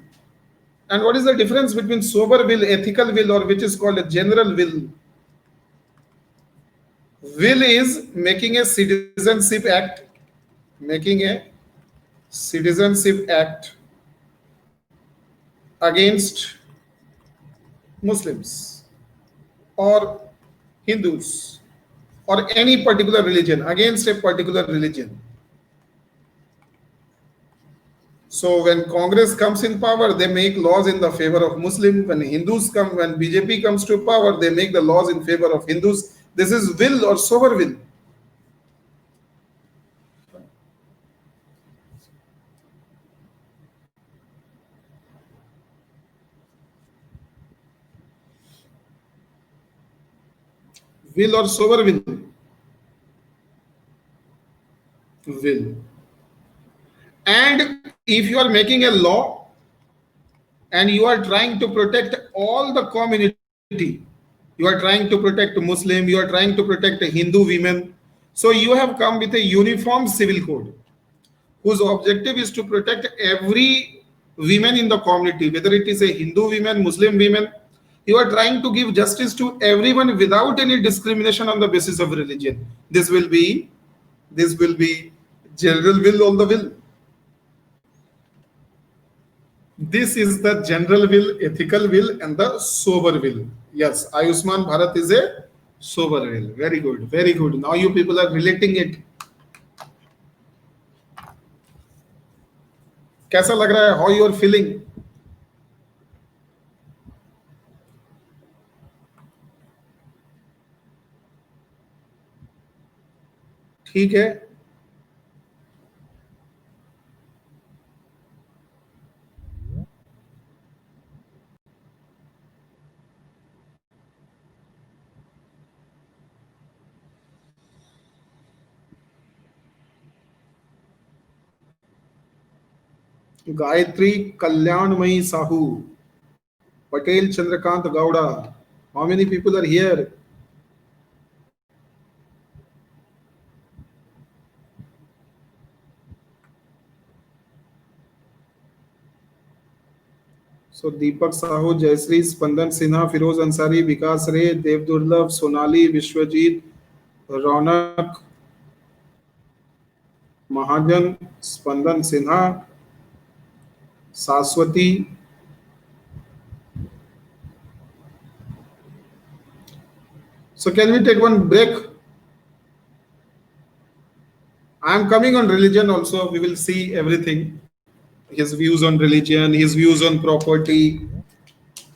and what is the difference between sober will, ethical will, or which is called a general will? Will is making a citizenship act, against Muslims or Hindus or any particular religion, against a particular religion. So when Congress comes in power, they make laws in the favor of Muslim. When BJP comes to power, they make the laws in favor of Hindus. This is will or sober will. Will or sober will? Will. And if you are making a law and you are trying to protect all the community, you are trying to protect Muslim, you are trying to protect Hindu women, so you have come with a uniform civil code whose objective is to protect every women in the community, whether it is a Hindu women, Muslim women. You are trying to give justice to everyone without any discrimination on the basis of religion. This will be general will on the will. This is the general will, ethical will, and the sober will. Yes, Ayushman Bharat is a sober will. Very good, very good. Now you people are relating it. कैसा लग रहा है? How you are feeling? ठीक है. Gayatri कल्याणमयी Sahu, Patel Chandrakant Gowda. How many people are here? So Deepak Sahu, Jayashree, Spandan Sinha, Firoz Ansari, Vikas Ray, Dev Durlabh, Sonali, Vishwajit, Raunak, Mahajan, Spandan Sinha, Saswati. So can we take one break? I am coming on religion also. We will see everything. His views on religion, his views on property.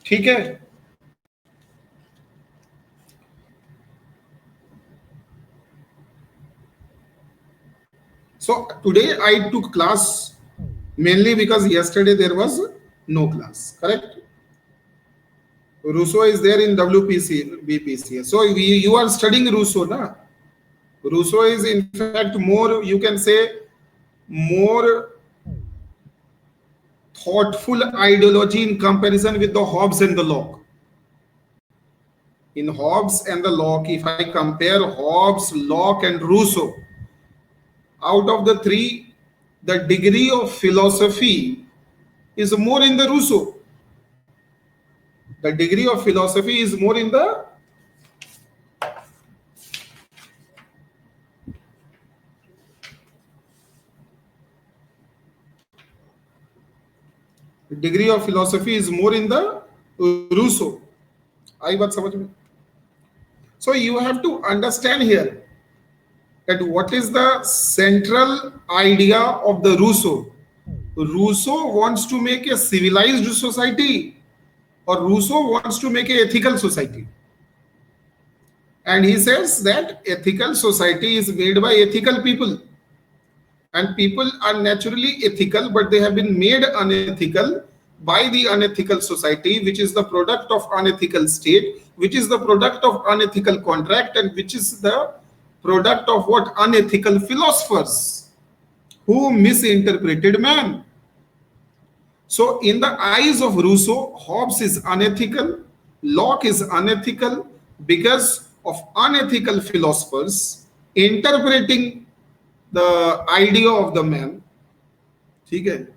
ठीक है? So today I took class mainly because yesterday there was no class, correct? Rousseau is there in WPC, BPC. So you are studying Rousseau, na? Rousseau is in fact more, you can say, more thoughtful ideology in comparison with the Hobbes and the Locke. In Hobbes and the Locke, if I compare Hobbes, Locke, and Rousseau, out of the three, the degree of philosophy is more in the Rousseau. The degree of philosophy is more in the Rousseau. आई बात समझ में? So you have to understand here that what is the central idea of the Rousseau. Rousseau wants to make a civilized society, or Rousseau wants to make an ethical society. And he says that ethical society is made by ethical people. And people are naturally ethical, but they have been made unethical by the unethical society, which is the product of unethical state, which is the product of unethical contract, and which is the product of what? Unethical philosophers who misinterpreted man. So in the eyes of Rousseau, Hobbes is unethical, Locke is unethical because of unethical philosophers interpreting the idea of the man. ठीक है?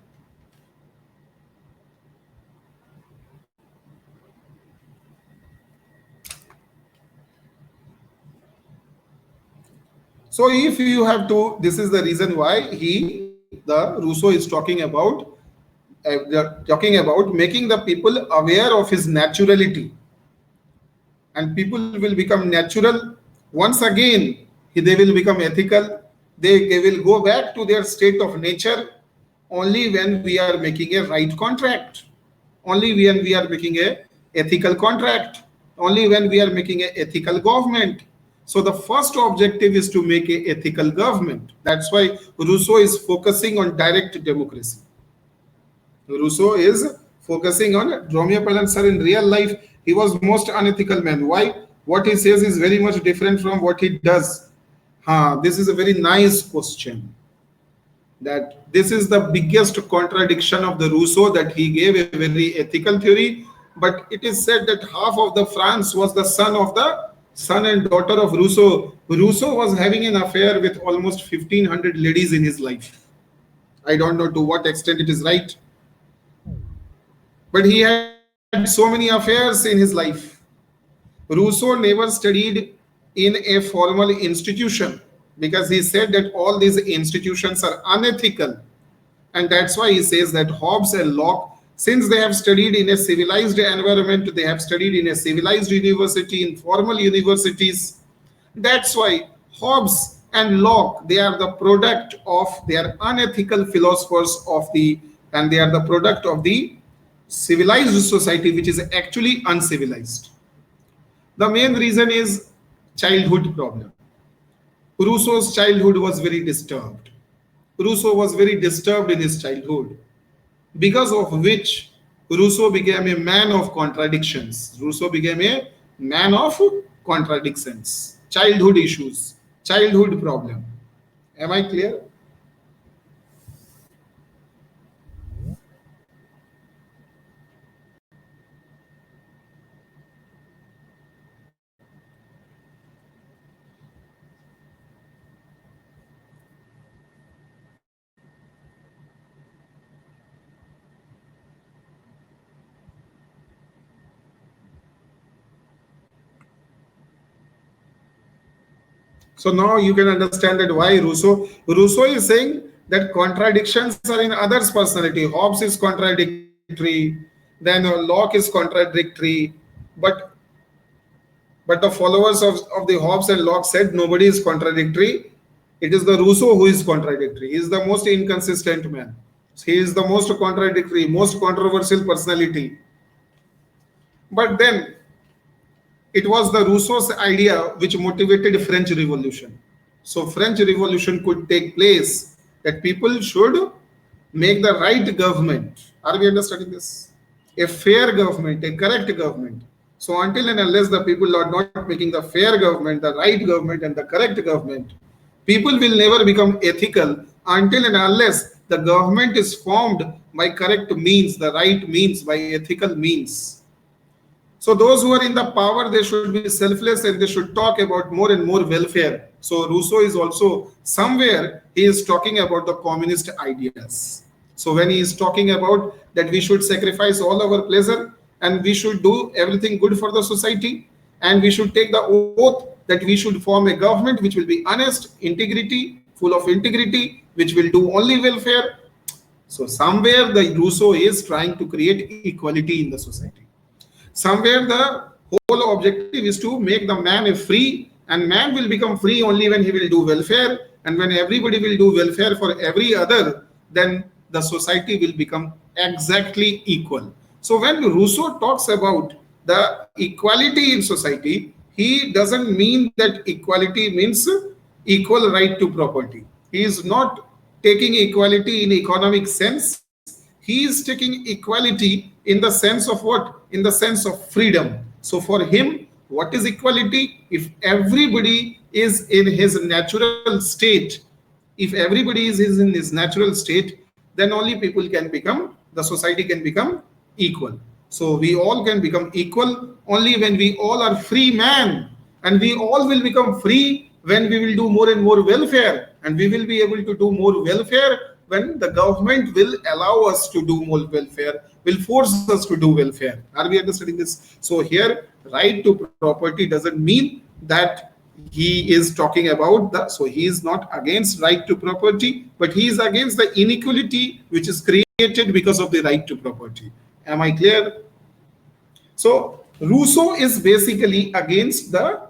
So if you have to, this is the reason why the Rousseau is talking about making the people aware of his naturality, and people will become natural. Once again, they will become ethical. They will go back to their state of nature only when we are making a right contract, only when we are making a ethical contract, only when we are making an ethical government. So the first objective is to make an ethical government. That's why Rousseau is focusing on direct democracy. Rousseau is focusing on Romeo Palan, sir. In real life, he was most unethical man. Why? What he says is very much different from what he does. This is a very nice question. That this is the biggest contradiction of the Rousseau, that he gave a very ethical theory, but it is said that half of the France was the son and daughter of Rousseau. Rousseau was having an affair with almost 1500 ladies in his life. I don't know to what extent it is right, but he had so many affairs in his life. Rousseau never studied in a formal institution because he said that all these institutions are unethical. And that's why he says that Hobbes and Locke, since they have studied in a civilized environment, they have studied in a civilized university, in formal universities. That's why Hobbes and Locke, they are the product of their unethical philosophers and they are the product of the civilized society, which is actually uncivilized. The main reason is childhood problem. Rousseau's childhood was very disturbed. Rousseau was very disturbed in his childhood, because of which Rousseau became a man of contradictions. Rousseau became a man of contradictions, childhood issues, childhood problem. Am I clear? So now you can understand that why Rousseau is saying that contradictions are in others' personality. Hobbes is contradictory, then Locke is contradictory, but the followers of the Hobbes and Locke said nobody is contradictory. It is the Rousseau who is contradictory. He is the most inconsistent man. He is the most contradictory, most controversial personality. But then it was the Rousseau's idea which motivated French Revolution. So French Revolution could take place that people should make the right government. Are we understanding this? A fair government, a correct government. So until and unless the people are not making the fair government, the right government, and the correct government, people will never become ethical until and unless the government is formed by correct means, the right means, by ethical means. So those who are in the power, they should be selfless and they should talk about more and more welfare. So Rousseau is also somewhere, he is talking about the communist ideas. So when he is talking about that we should sacrifice all our pleasure and we should do everything good for the society, and we should take the oath that we should form a government which will be honest, integrity, full of integrity, which will do only welfare. So somewhere the Rousseau is trying to create equality in the society. Somewhere the whole objective is to make the man a free, and man will become free only when he will do welfare, and when everybody will do welfare for every other, then the society will become exactly equal. So when Rousseau talks about the equality in society, he doesn't mean that equality means equal right to property. He is not taking equality in economic sense. He is taking equality in the sense of what? In the sense of freedom. So for him, what is equality? If everybody is in his natural state, if everybody is in his natural state, then only people can become, the society can become equal. So we all can become equal only when we all are free man, and we all will become free when we will do more and more welfare, and we will be able to do more welfare when the government will allow us to do more welfare, will force us to do welfare. Are we understanding this? So here, right to property doesn't mean that he is talking about the, so he is not against right to property, but he is against the inequality which is created because of the right to property. Am I clear? So Rousseau is basically against the,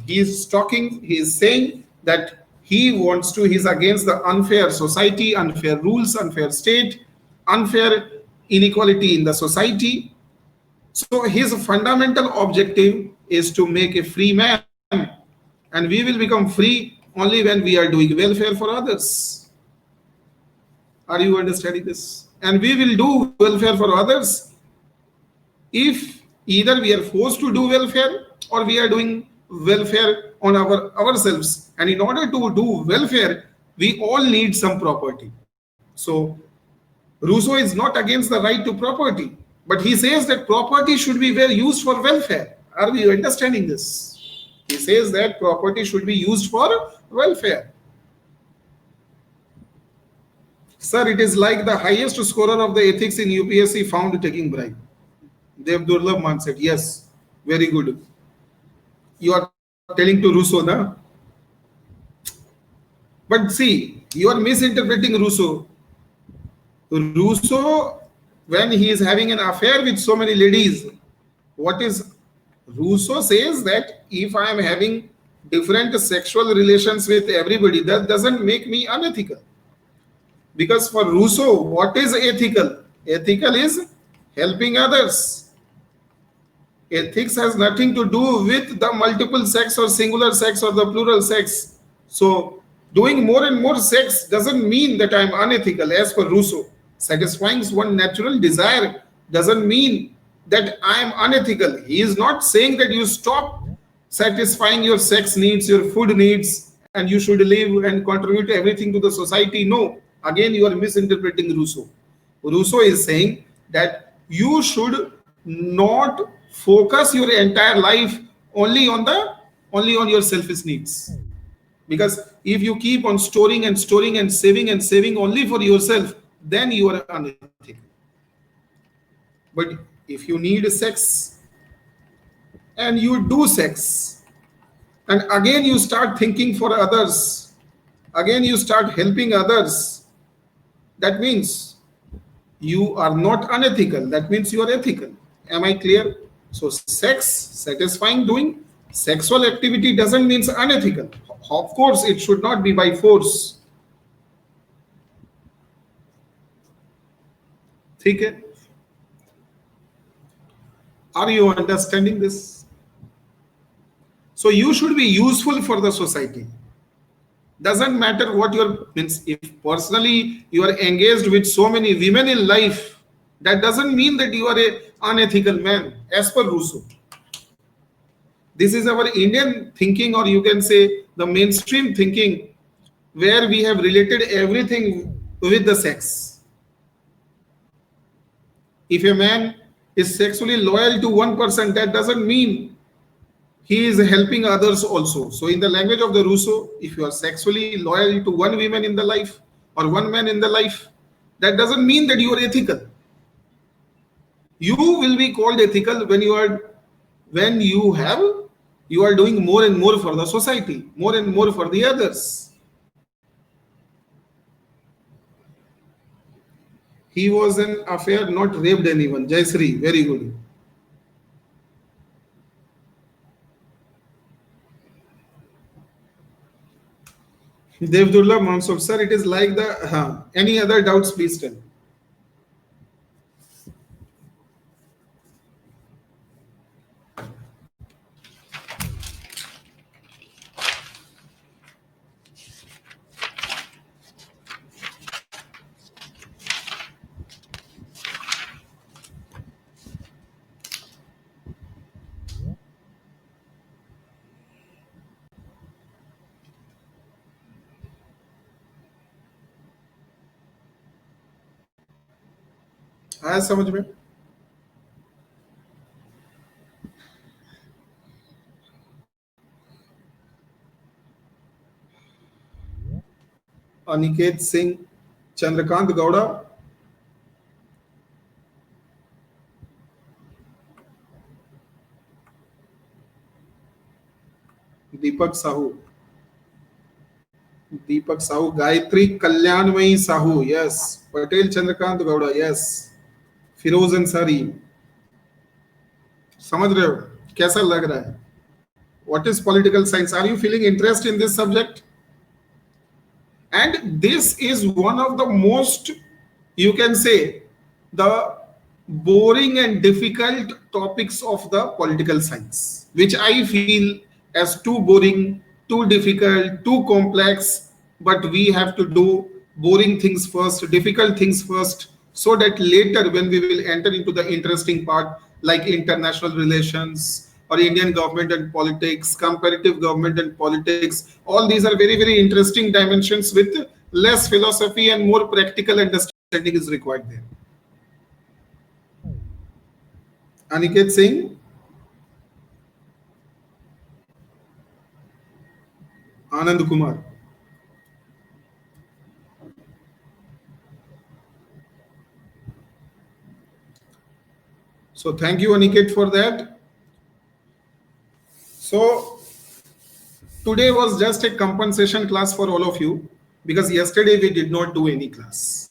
he is saying that he's against the unfair society, unfair rules, unfair state, unfair inequality in the society. So his fundamental objective is to make a free man, and we will become free only when we are doing welfare for others. Are you understanding this? And we will do welfare for others if either we are forced to do welfare or we are doing welfare on ourselves. And in order to do welfare, we all need some property. So Rousseau is not against the right to property, but he says that property should be used for welfare. Are we understanding this? He says that property should be used for welfare. Sir, it is like the highest scorer of the ethics in UPSC found taking bribe. Dev Durlabh Man said, yes, very good. You are telling to Rousseau, na? But see, you are misinterpreting Rousseau. Rousseau, when he is having an affair with so many ladies, what is Rousseau says that if I am having different sexual relations with everybody, that doesn't make me unethical. Because for Rousseau, what is ethical? Ethical is helping others. Ethics has nothing to do with the multiple sex or singular sex or the plural sex. So doing more and more sex doesn't mean that I'm unethical as per Rousseau. Satisfying one natural desire doesn't mean that I am unethical. He is not saying that you stop satisfying your sex needs, your food needs, and you should live and contribute everything to the society. No, again you are misinterpreting Rousseau. Rousseau is saying that you should not focus your entire life only on your selfish needs. Because if you keep on storing and saving only for yourself, then you are unethical. But if you need sex and you do sex, and again you start thinking for others, again you start helping others, that means you are not unethical. That means you are ethical. Am I clear? So sex, satisfying, doing sexual activity doesn't mean unethical. Of course, it should not be by force. Okay? Are you understanding this? So you should be useful for the society. Doesn't matter what your means. If personally you are engaged with so many women in life, that doesn't mean that you are an unethical man, as per Rousseau. This is our Indian thinking, or you can say the mainstream thinking, where we have related everything with the sex. If a man is sexually loyal to one person, that doesn't mean he is helping others also. So in the language of the Rousseau, if you are sexually loyal to one woman in the life or one man in the life, that doesn't mean that you are ethical. You will be called ethical when you are doing more and more for the society, more and more for the others. He was an affair, not raped anyone. Jaisri, very good. Devdullah Mansoor, sir, it is like the any other doubts, please tell. आया समझ में? अनिकेत सिंह, चंद्रकांत गौड़ा, दीपक Sahu, Gayatri कल्याणमयी Sahu, yes, Patel Chandrakant Gowda, yes, Firoz Ansari. समझ रहे हो कैसा लग रहा है? What is political science? Are you feeling interest in this subject? And this is one of the most, you can say, the boring and difficult topics of the political science, which I feel as too boring, too difficult, too complex. But we have to do boring things first, difficult things first, so that later when we will enter into the interesting part like international relations or Indian government and politics, comparative government and politics, all these are very, very interesting dimensions with less philosophy and more practical understanding is required there. Aniket Singh, Anand Kumar. So thank you, Aniket, for that. So today was just a compensation class for all of you because yesterday we did not do any class.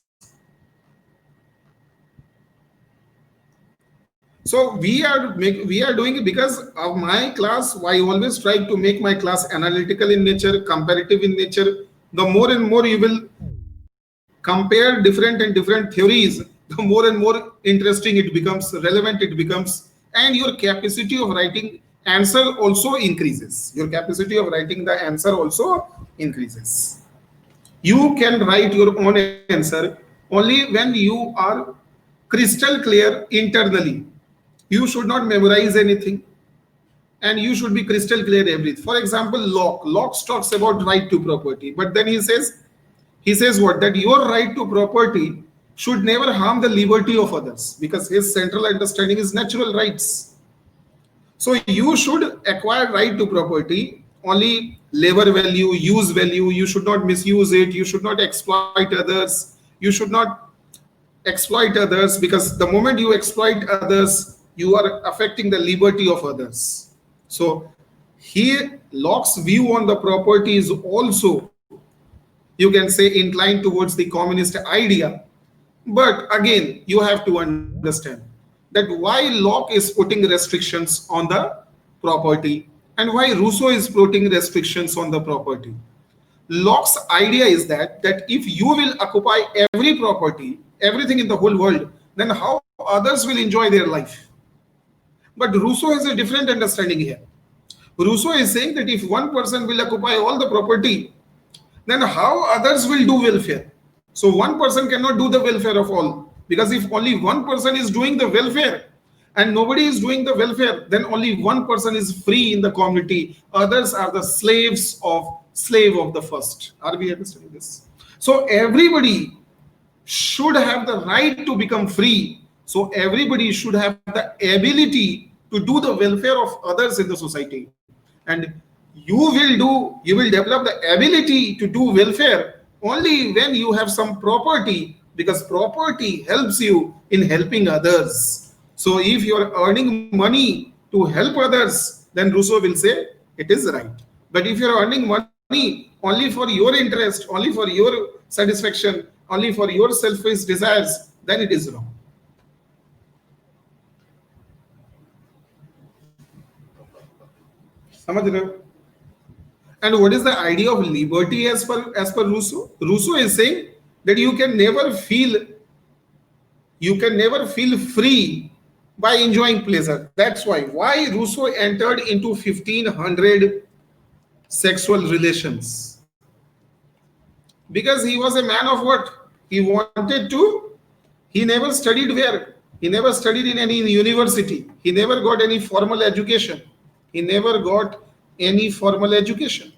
So we are doing it because of my class. I always try to make my class analytical in nature, comparative in nature. The more and more you will compare different theories, the more and more interesting it becomes, relevant it becomes, and your capacity of writing answer also increases. Your capacity of writing the answer also increases. You can write your own answer only when you are crystal clear internally. You should not memorize anything, and you should be crystal clear everything. For example, Locke talks about right to property, but then he says what? That your right to property should never harm the liberty of others, because his central understanding is natural rights. So you should acquire right to property only labor value, use value. You should not misuse it. You should not exploit others. You should not exploit others, because the moment you exploit others, you are affecting the liberty of others. So here Locke's view on the property is also, you can say, inclined towards the communist idea. But again, you have to understand that why Locke is putting restrictions on the property and why Rousseau is putting restrictions on the property. Locke's idea is that if you will occupy every property, everything in the whole world, then how others will enjoy their life? But Rousseau has a different understanding here. Rousseau is saying that if one person will occupy all the property, then how others will do welfare? So one person cannot do the welfare of all, because if only one person is doing the welfare and nobody is doing the welfare, then only one person is free in the community. Others are the slave of the first. Are we understanding this? So everybody should have the right to become free. So everybody should have the ability to do the welfare of others in the society. And you will develop the ability to do welfare only when you have some property, because property helps you in helping others. So if you are earning money to help others, then Rousseau will say it is right. But if you are earning money only for your interest, only for your satisfaction, only for your selfish desires, then it is wrong. समझ रहे हो? And what is the idea of liberty as per Rousseau? Rousseau is saying that you can never feel free by enjoying pleasure. That's why Rousseau entered into 1500 sexual relations, because he was a man of what? He never studied where? He never studied in any university. He never got any formal education. He never got any formal education.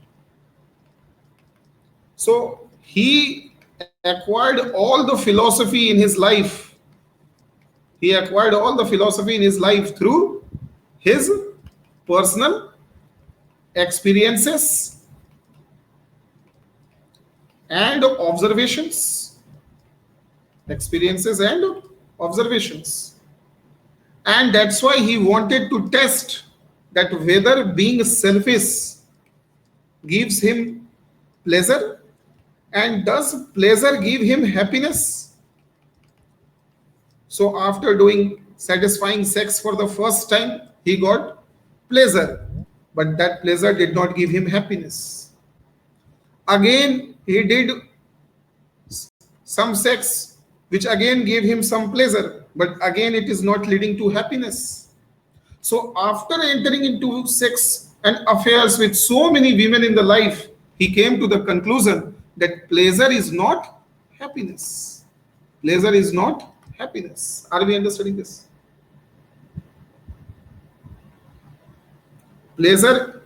So he acquired all the philosophy in his life. He acquired all the philosophy in his life through his personal experiences and observations. Experiences and observations. And that's why he wanted to test that whether being selfish gives him pleasure, and does pleasure give him happiness. So after doing satisfying sex for the first time, he got pleasure, but that pleasure did not give him happiness. Again he did some sex which again gave him some pleasure, but again it is not leading to happiness. So after entering into sex and affairs with so many women in the life, he came to the conclusion that pleasure is not happiness. Pleasure is not happiness. Are we understanding this? Pleasure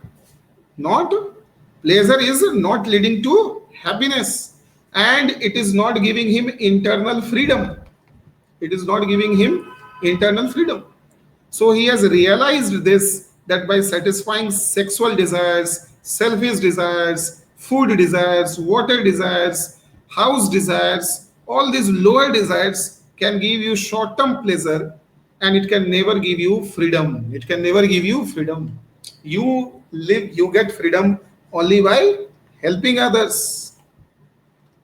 is not leading to happiness, and it is not giving him internal freedom. It is not giving him internal freedom. So he has realized this, that by satisfying sexual desires, selfish desires, food desires, water desires, house desires, all these lower desires can give you short-term pleasure, and it can never give you freedom. It can never give you freedom. You get freedom only by helping others.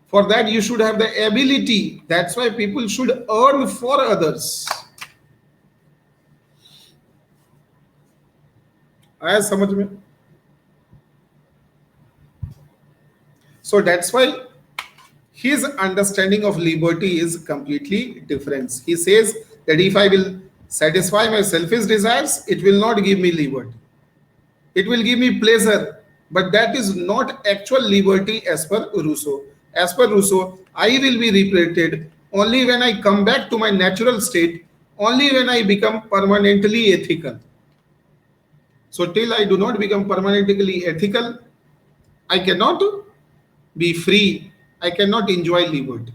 For that you should have the ability. That's why people should earn for others. आया समझ में? So that's why his understanding of liberty is completely different. He says that if I will satisfy my selfish desires, it will not give me liberty. It will give me pleasure, but that is not actual liberty as per Rousseau. As per Rousseau, I will be liberated only when I come back to my natural state, only when I become permanently ethical. So till I do not become permanently ethical, I cannot be free. I cannot enjoy liberty.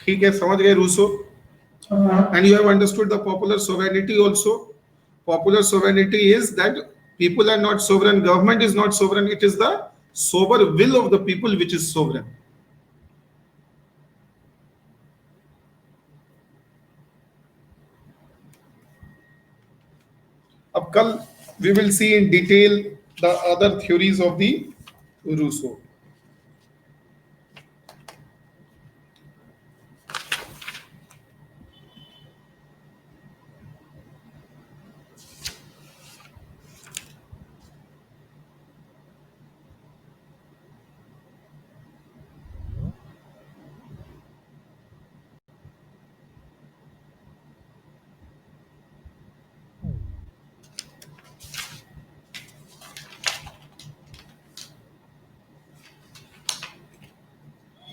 ठीक है, समझ गए Rousseau? And you have understood the popular sovereignty also. Popular sovereignty is that people are not sovereign, government is not sovereign, it is the sober will of the people which is sovereign. अब कल we will see in detail the other theories of the Rousseau.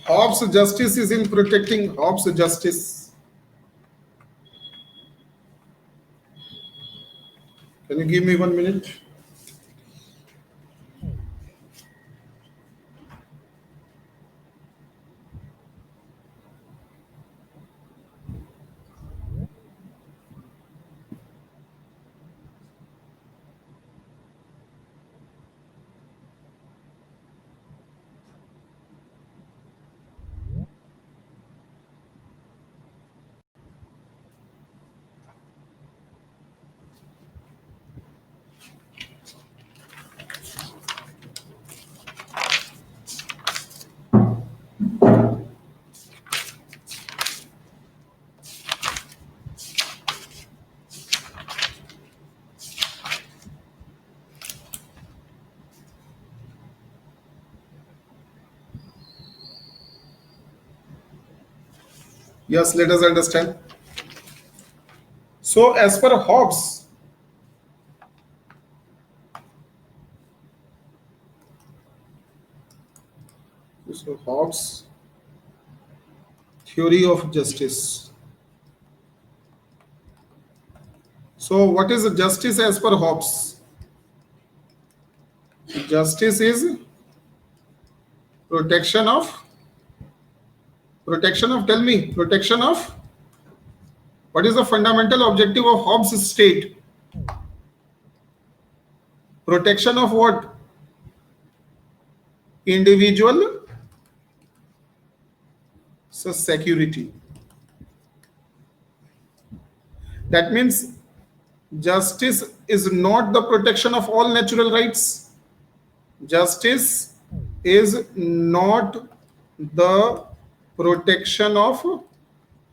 Hobbes' justice is in protecting Hobbes' justice. Can you give me 1 minute? Yes, let us understand. So, as per Hobbes, theory of justice. So, what is justice as per Hobbes? Justice is protection of, tell me, protection of, what is the fundamental objective of Hobbes' state? Protection of what? Individual security. That means justice is not the protection of all natural rights. Justice is not the protection of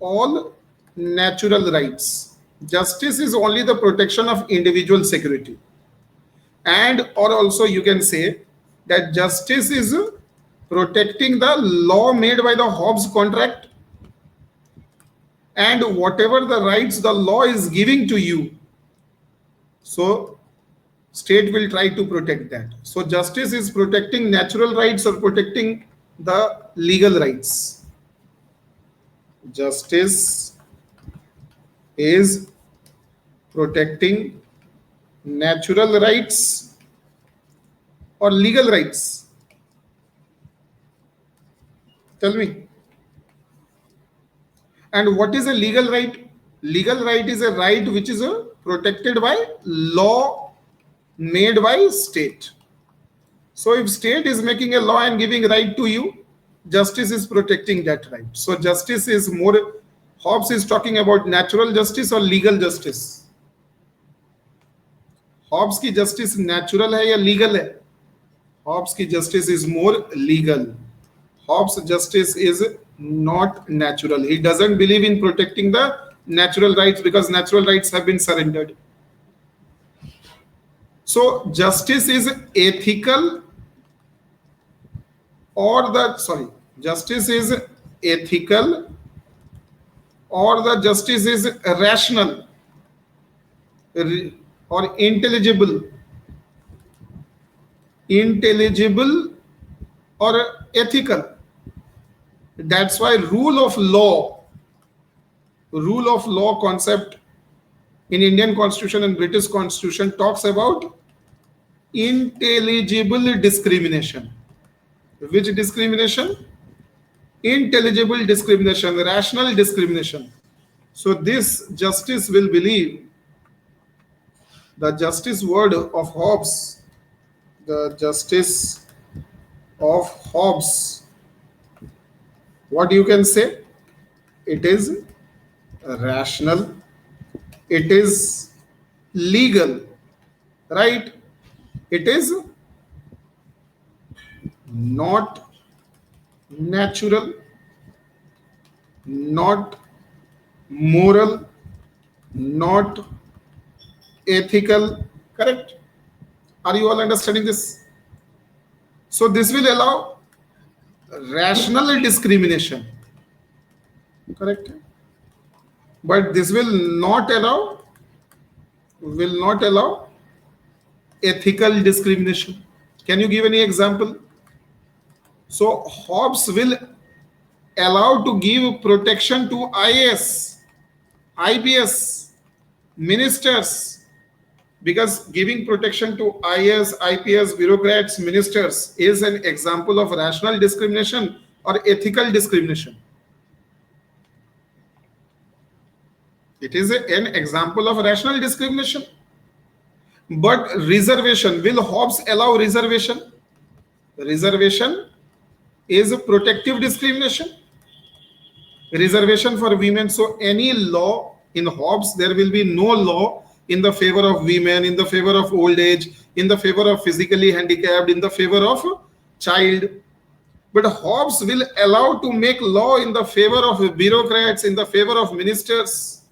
all natural rights. Justice is only the protection of individual security. And or also you can say that justice is protecting the law made by the Hobbes contract, and whatever the rights the law is giving to you, so state will try to protect that. So justice is protecting natural rights or protecting the legal rights. Justice is protecting natural rights or legal rights. Tell me. And what is a legal right? Legal right is a right which is protected by law made by state. So if state is making a law and giving right to you, justice is protecting that right. So justice is more, Hobbes is talking about natural justice or legal justice. Hobbes की justice natural है या legal है? Hobbes की justice is more legal. Hobbes' justice is not natural. He doesn't believe in protecting the natural rights because natural rights have been surrendered. So justice is ethical justice is ethical or the justice is rational or intelligible or ethical. That's why rule of law concept in Indian Constitution and British Constitution talks about intelligible discrimination. Which discrimination? Intelligible discrimination, rational discrimination. So this justice will believe, the justice word of Hobbes, the justice of Hobbes, what you can say? It is rational, it is legal, right? It is not natural, not moral, not ethical, correct? Are you all understanding this? So this will allow rational discrimination, correct? But this will not allow ethical discrimination. Can you give any example? So Hobbes will allow to give protection to IAS, IPS, ministers, Because giving protection to IS, IPS, bureaucrats, ministers is an example of rational discrimination or ethical discrimination. It is an example of rational discrimination. But reservation, will Hobbes allow reservation? Reservation is a protective discrimination. Reservation for women. So any law in Hobbes, there will be no law in the favor of women, in the favor of old age, in the favor of physically handicapped, in the favor of child. But Hobbes will allow to make law in the favor of bureaucrats, in the favor of ministers.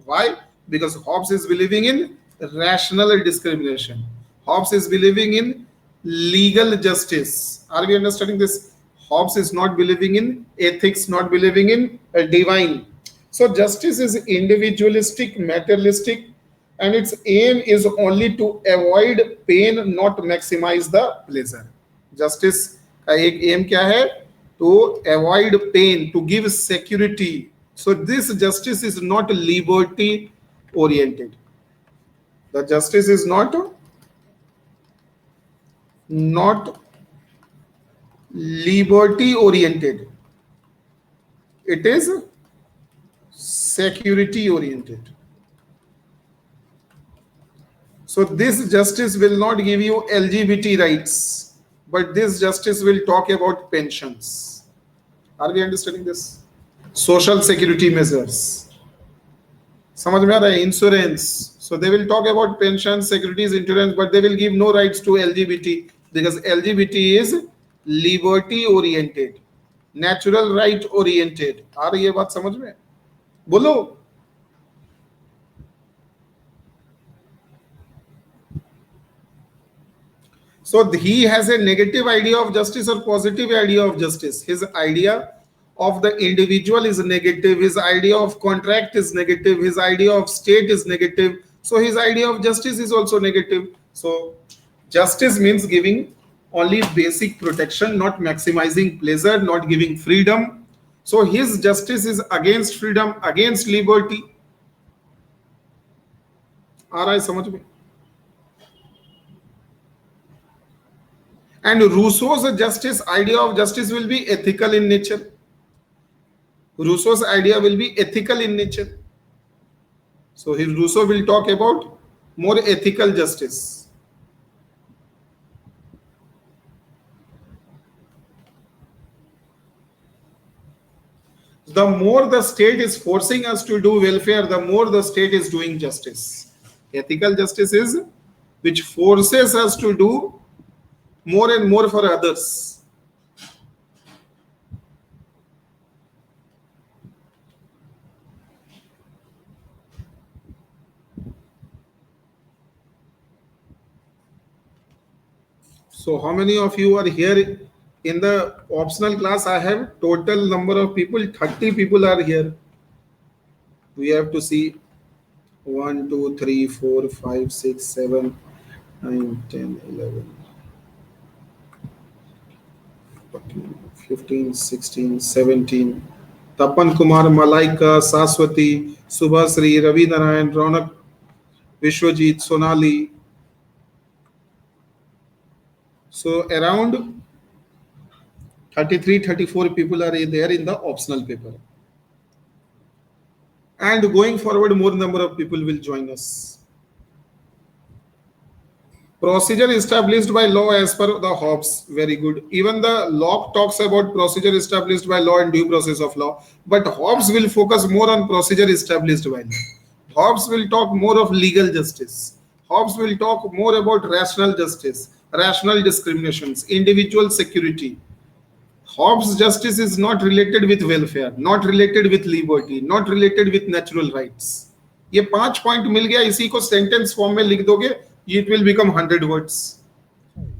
Why? Because Hobbes is believing in rational discrimination. Hobbes is believing in legal justice. Are we understanding this? Hobbes is not believing in ethics, not believing in divine. So justice is individualistic, materialistic, and its aim is only to avoid pain, not maximize the pleasure. Justice का एक aim क्या है? To avoid pain, to give security. So this justice is not liberty oriented. The justice is not liberty oriented. It is security oriented. So this justice will not give you LGBT rights, but this justice will talk about pensions. Are we understanding this? Social security measures. समझ में आ रहा है? Insurance. So they will talk about pensions, securities, insurance, but they will give no rights to LGBT because LGBT is liberty oriented, natural right oriented. आ रही है बात समझ में? बोलो. So he has a negative idea of justice or positive idea of justice. His idea of the individual is negative. His idea of contract is negative. His idea of state is negative. So his idea of justice is also negative. So justice means giving only basic protection, not maximizing pleasure, not giving freedom. So his justice is against freedom, against liberty. आ रहा है समझ में? And Rousseau's idea of justice will be ethical in nature. Rousseau's idea will be ethical in nature. So Rousseau will talk about more ethical justice. The more the state is forcing us to do welfare, the more the state is doing justice. Ethical justice is which forces us to do more and more for others. So how many of you are here in the optional class? I have total number of people, 30 people are here. We have to see 1, 2, 3, 4, 5, 6, 7, 9, 10, 11. 15, 16, 17. Tapan Kumar, Malaika, Saswati, Subhasri, Ravi Narayan, Ronak, Vishwajit, Sonali. So around 33, 34 people are there in the optional paper. And going forward, more number of people will join us. Procedure established by law as per the Hobbes. Very good. Even the Locke talks about procedure established by law and due process of law. But Hobbes will focus more on procedure established by law. Hobbes will talk more of legal justice. Hobbes will talk more about rational justice, rational discriminations, individual security. Hobbes' justice is not related with welfare, not related with liberty, not related with natural rights. ये 5 point मिल गया, इसी को sentence form में लिख दोगे, it will become 100 words.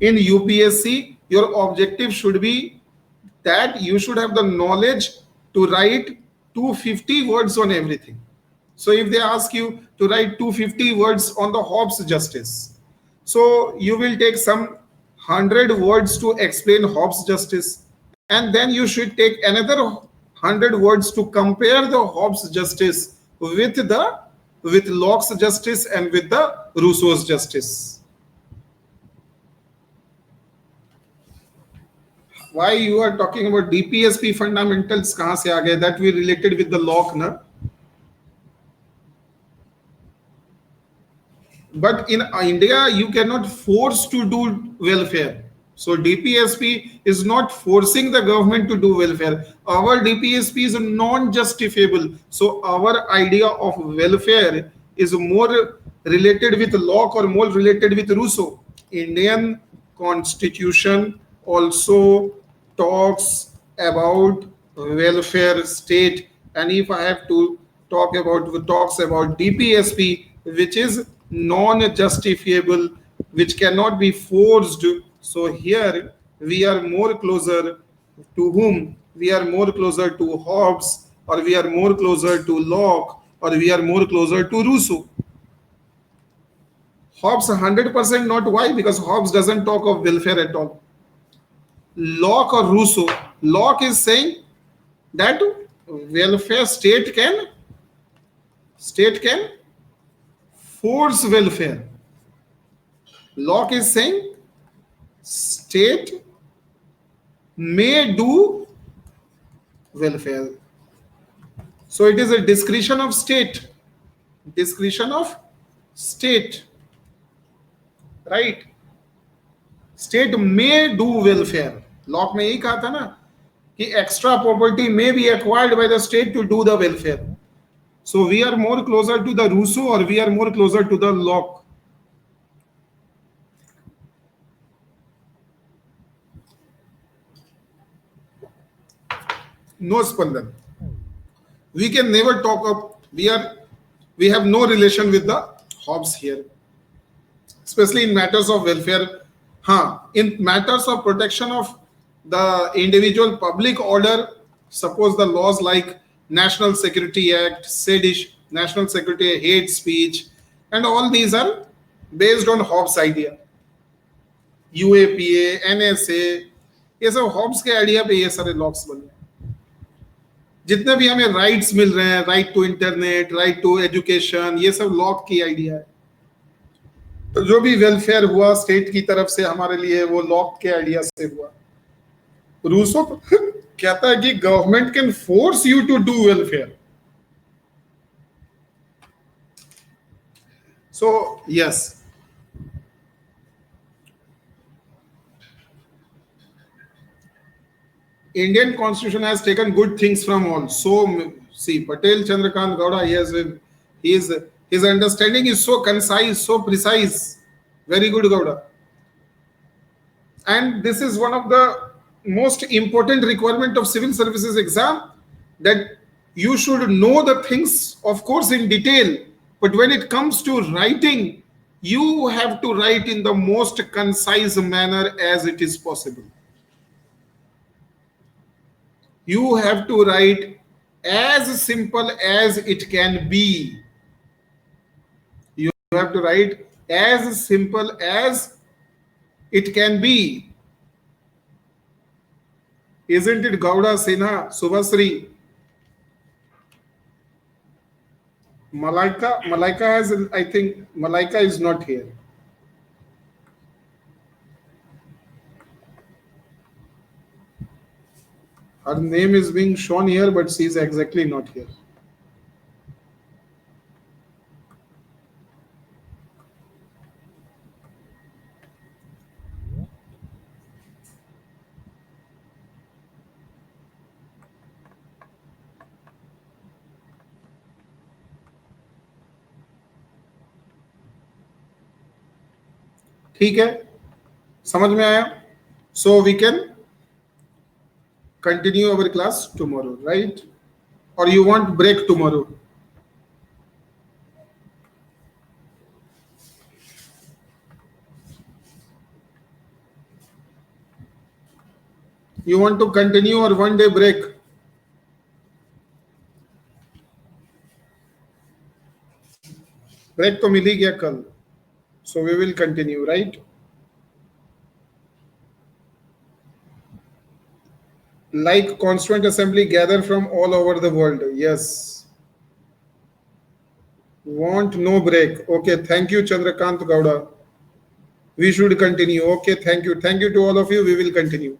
In UPSC, your objective should be that you should have the knowledge to write 250 words on everything. So if they ask you to write 250 words on the Hobbes justice, so you will take some 100 words to explain Hobbes justice, and then you should take another 100 words to compare the Hobbes justice with the with Locke's justice and with the Rousseau's justice. Why you are talking about DPSP fundamentals? कहाँ से आ गए? That we related with the Locke, na? But in India, you cannot force to do welfare. So DPSP is not forcing the government to do welfare. Our DPSP is non-justifiable. So our idea of welfare is more related with Locke or more related with Rousseau. Indian Constitution also talks about welfare state, and if I have to talks about DPSP, which is non-justifiable, which cannot be forced. So here we are more closer to whom? We are more closer to Hobbes, or we are more closer to Locke, or we are more closer to Rousseau. Hobbes 100% not. Why? Because Hobbes doesn't talk of welfare at all. Locke or Rousseau? Locke is saying that welfare state can force welfare. Locke is saying state may do welfare. So it is a discretion of state. Discretion of state. Right? State may do welfare. Locke ने यही कहा था ना कि extra property may be acquired by the state to do the welfare. So we are more closer to the Rousseau, or we are more closer to the Locke. No Spandan. We can never talk of, we have no relation with the Hobbes here, especially in matters of welfare. In matters of protection of the individual public order, suppose the laws like National Security Act, sedition, National Security, hate speech, and all these are based on Hobbes' idea. UAPA, NSA, ये सब Hobbs के idea पे ये सारे loss बने. जितने भी हमें राइट्स मिल रहे हैं, right to internet, right to education, ये सब लॉक की आइडिया है. तो जो भी वेलफेयर हुआ स्टेट की तरफ से हमारे लिए, वो लॉक के आइडिया से हुआ. रूसो कहता है कि government can force you to do welfare. So yes, Indian Constitution has taken good things from all. So see, Patel Chandrakant Gowda, his understanding is so concise, so precise. Very good, Gowda. And this is one of the most important requirement of civil services exam, that you should know the things, of course, in detail. But when it comes to writing, you have to write in the most concise manner as it is possible. You have to write as simple as it can be. You have to write as simple as it can be. Isn't it, Gowda, Sinha, Subhasri? Malaika has, I think, Malaika is not here. Her name is being shown here, but she is exactly not here. ठीक है, समझ में आया? So we can continue our class tomorrow, right? Or you want break tomorrow? You want to continue or one day break? Break तो मिल ही गया कल. So we will continue, right? Like Constituent Assembly gather from all over the world. Yes. Want no break. Okay, thank you, Chandrakant Gowda. We should continue. Okay, thank you. Thank you to all of you. We will continue.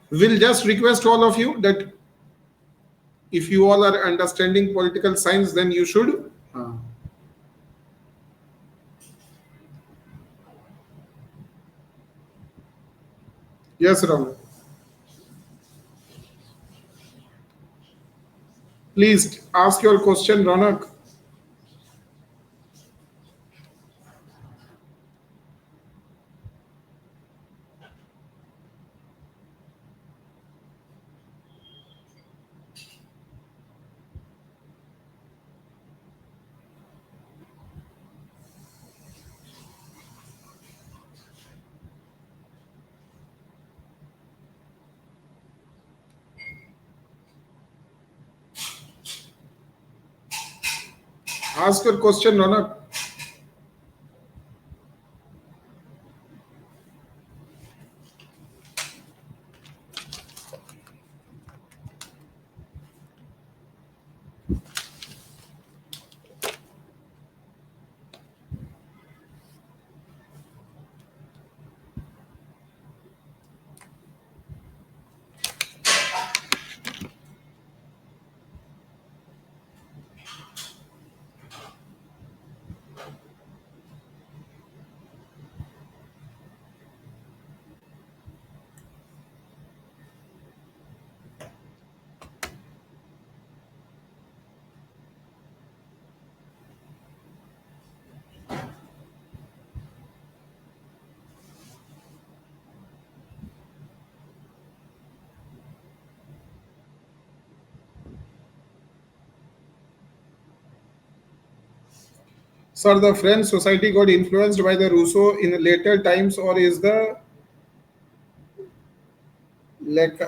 We'll just request all of you that if you all are understanding political science, then you should. Yes, Ram. Please ask your question, Ronak. Ask your question, Ronak. Sir, the French society got influenced by the Rousseau in later times, or is the like,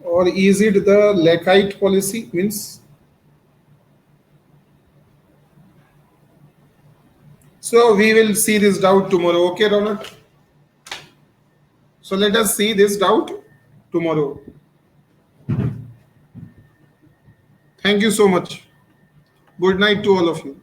or is it the Lacite policy? Means, so we will see this doubt tomorrow. Okay, Ronak. So let us see this doubt tomorrow. Thank you so much. Good night to all of you.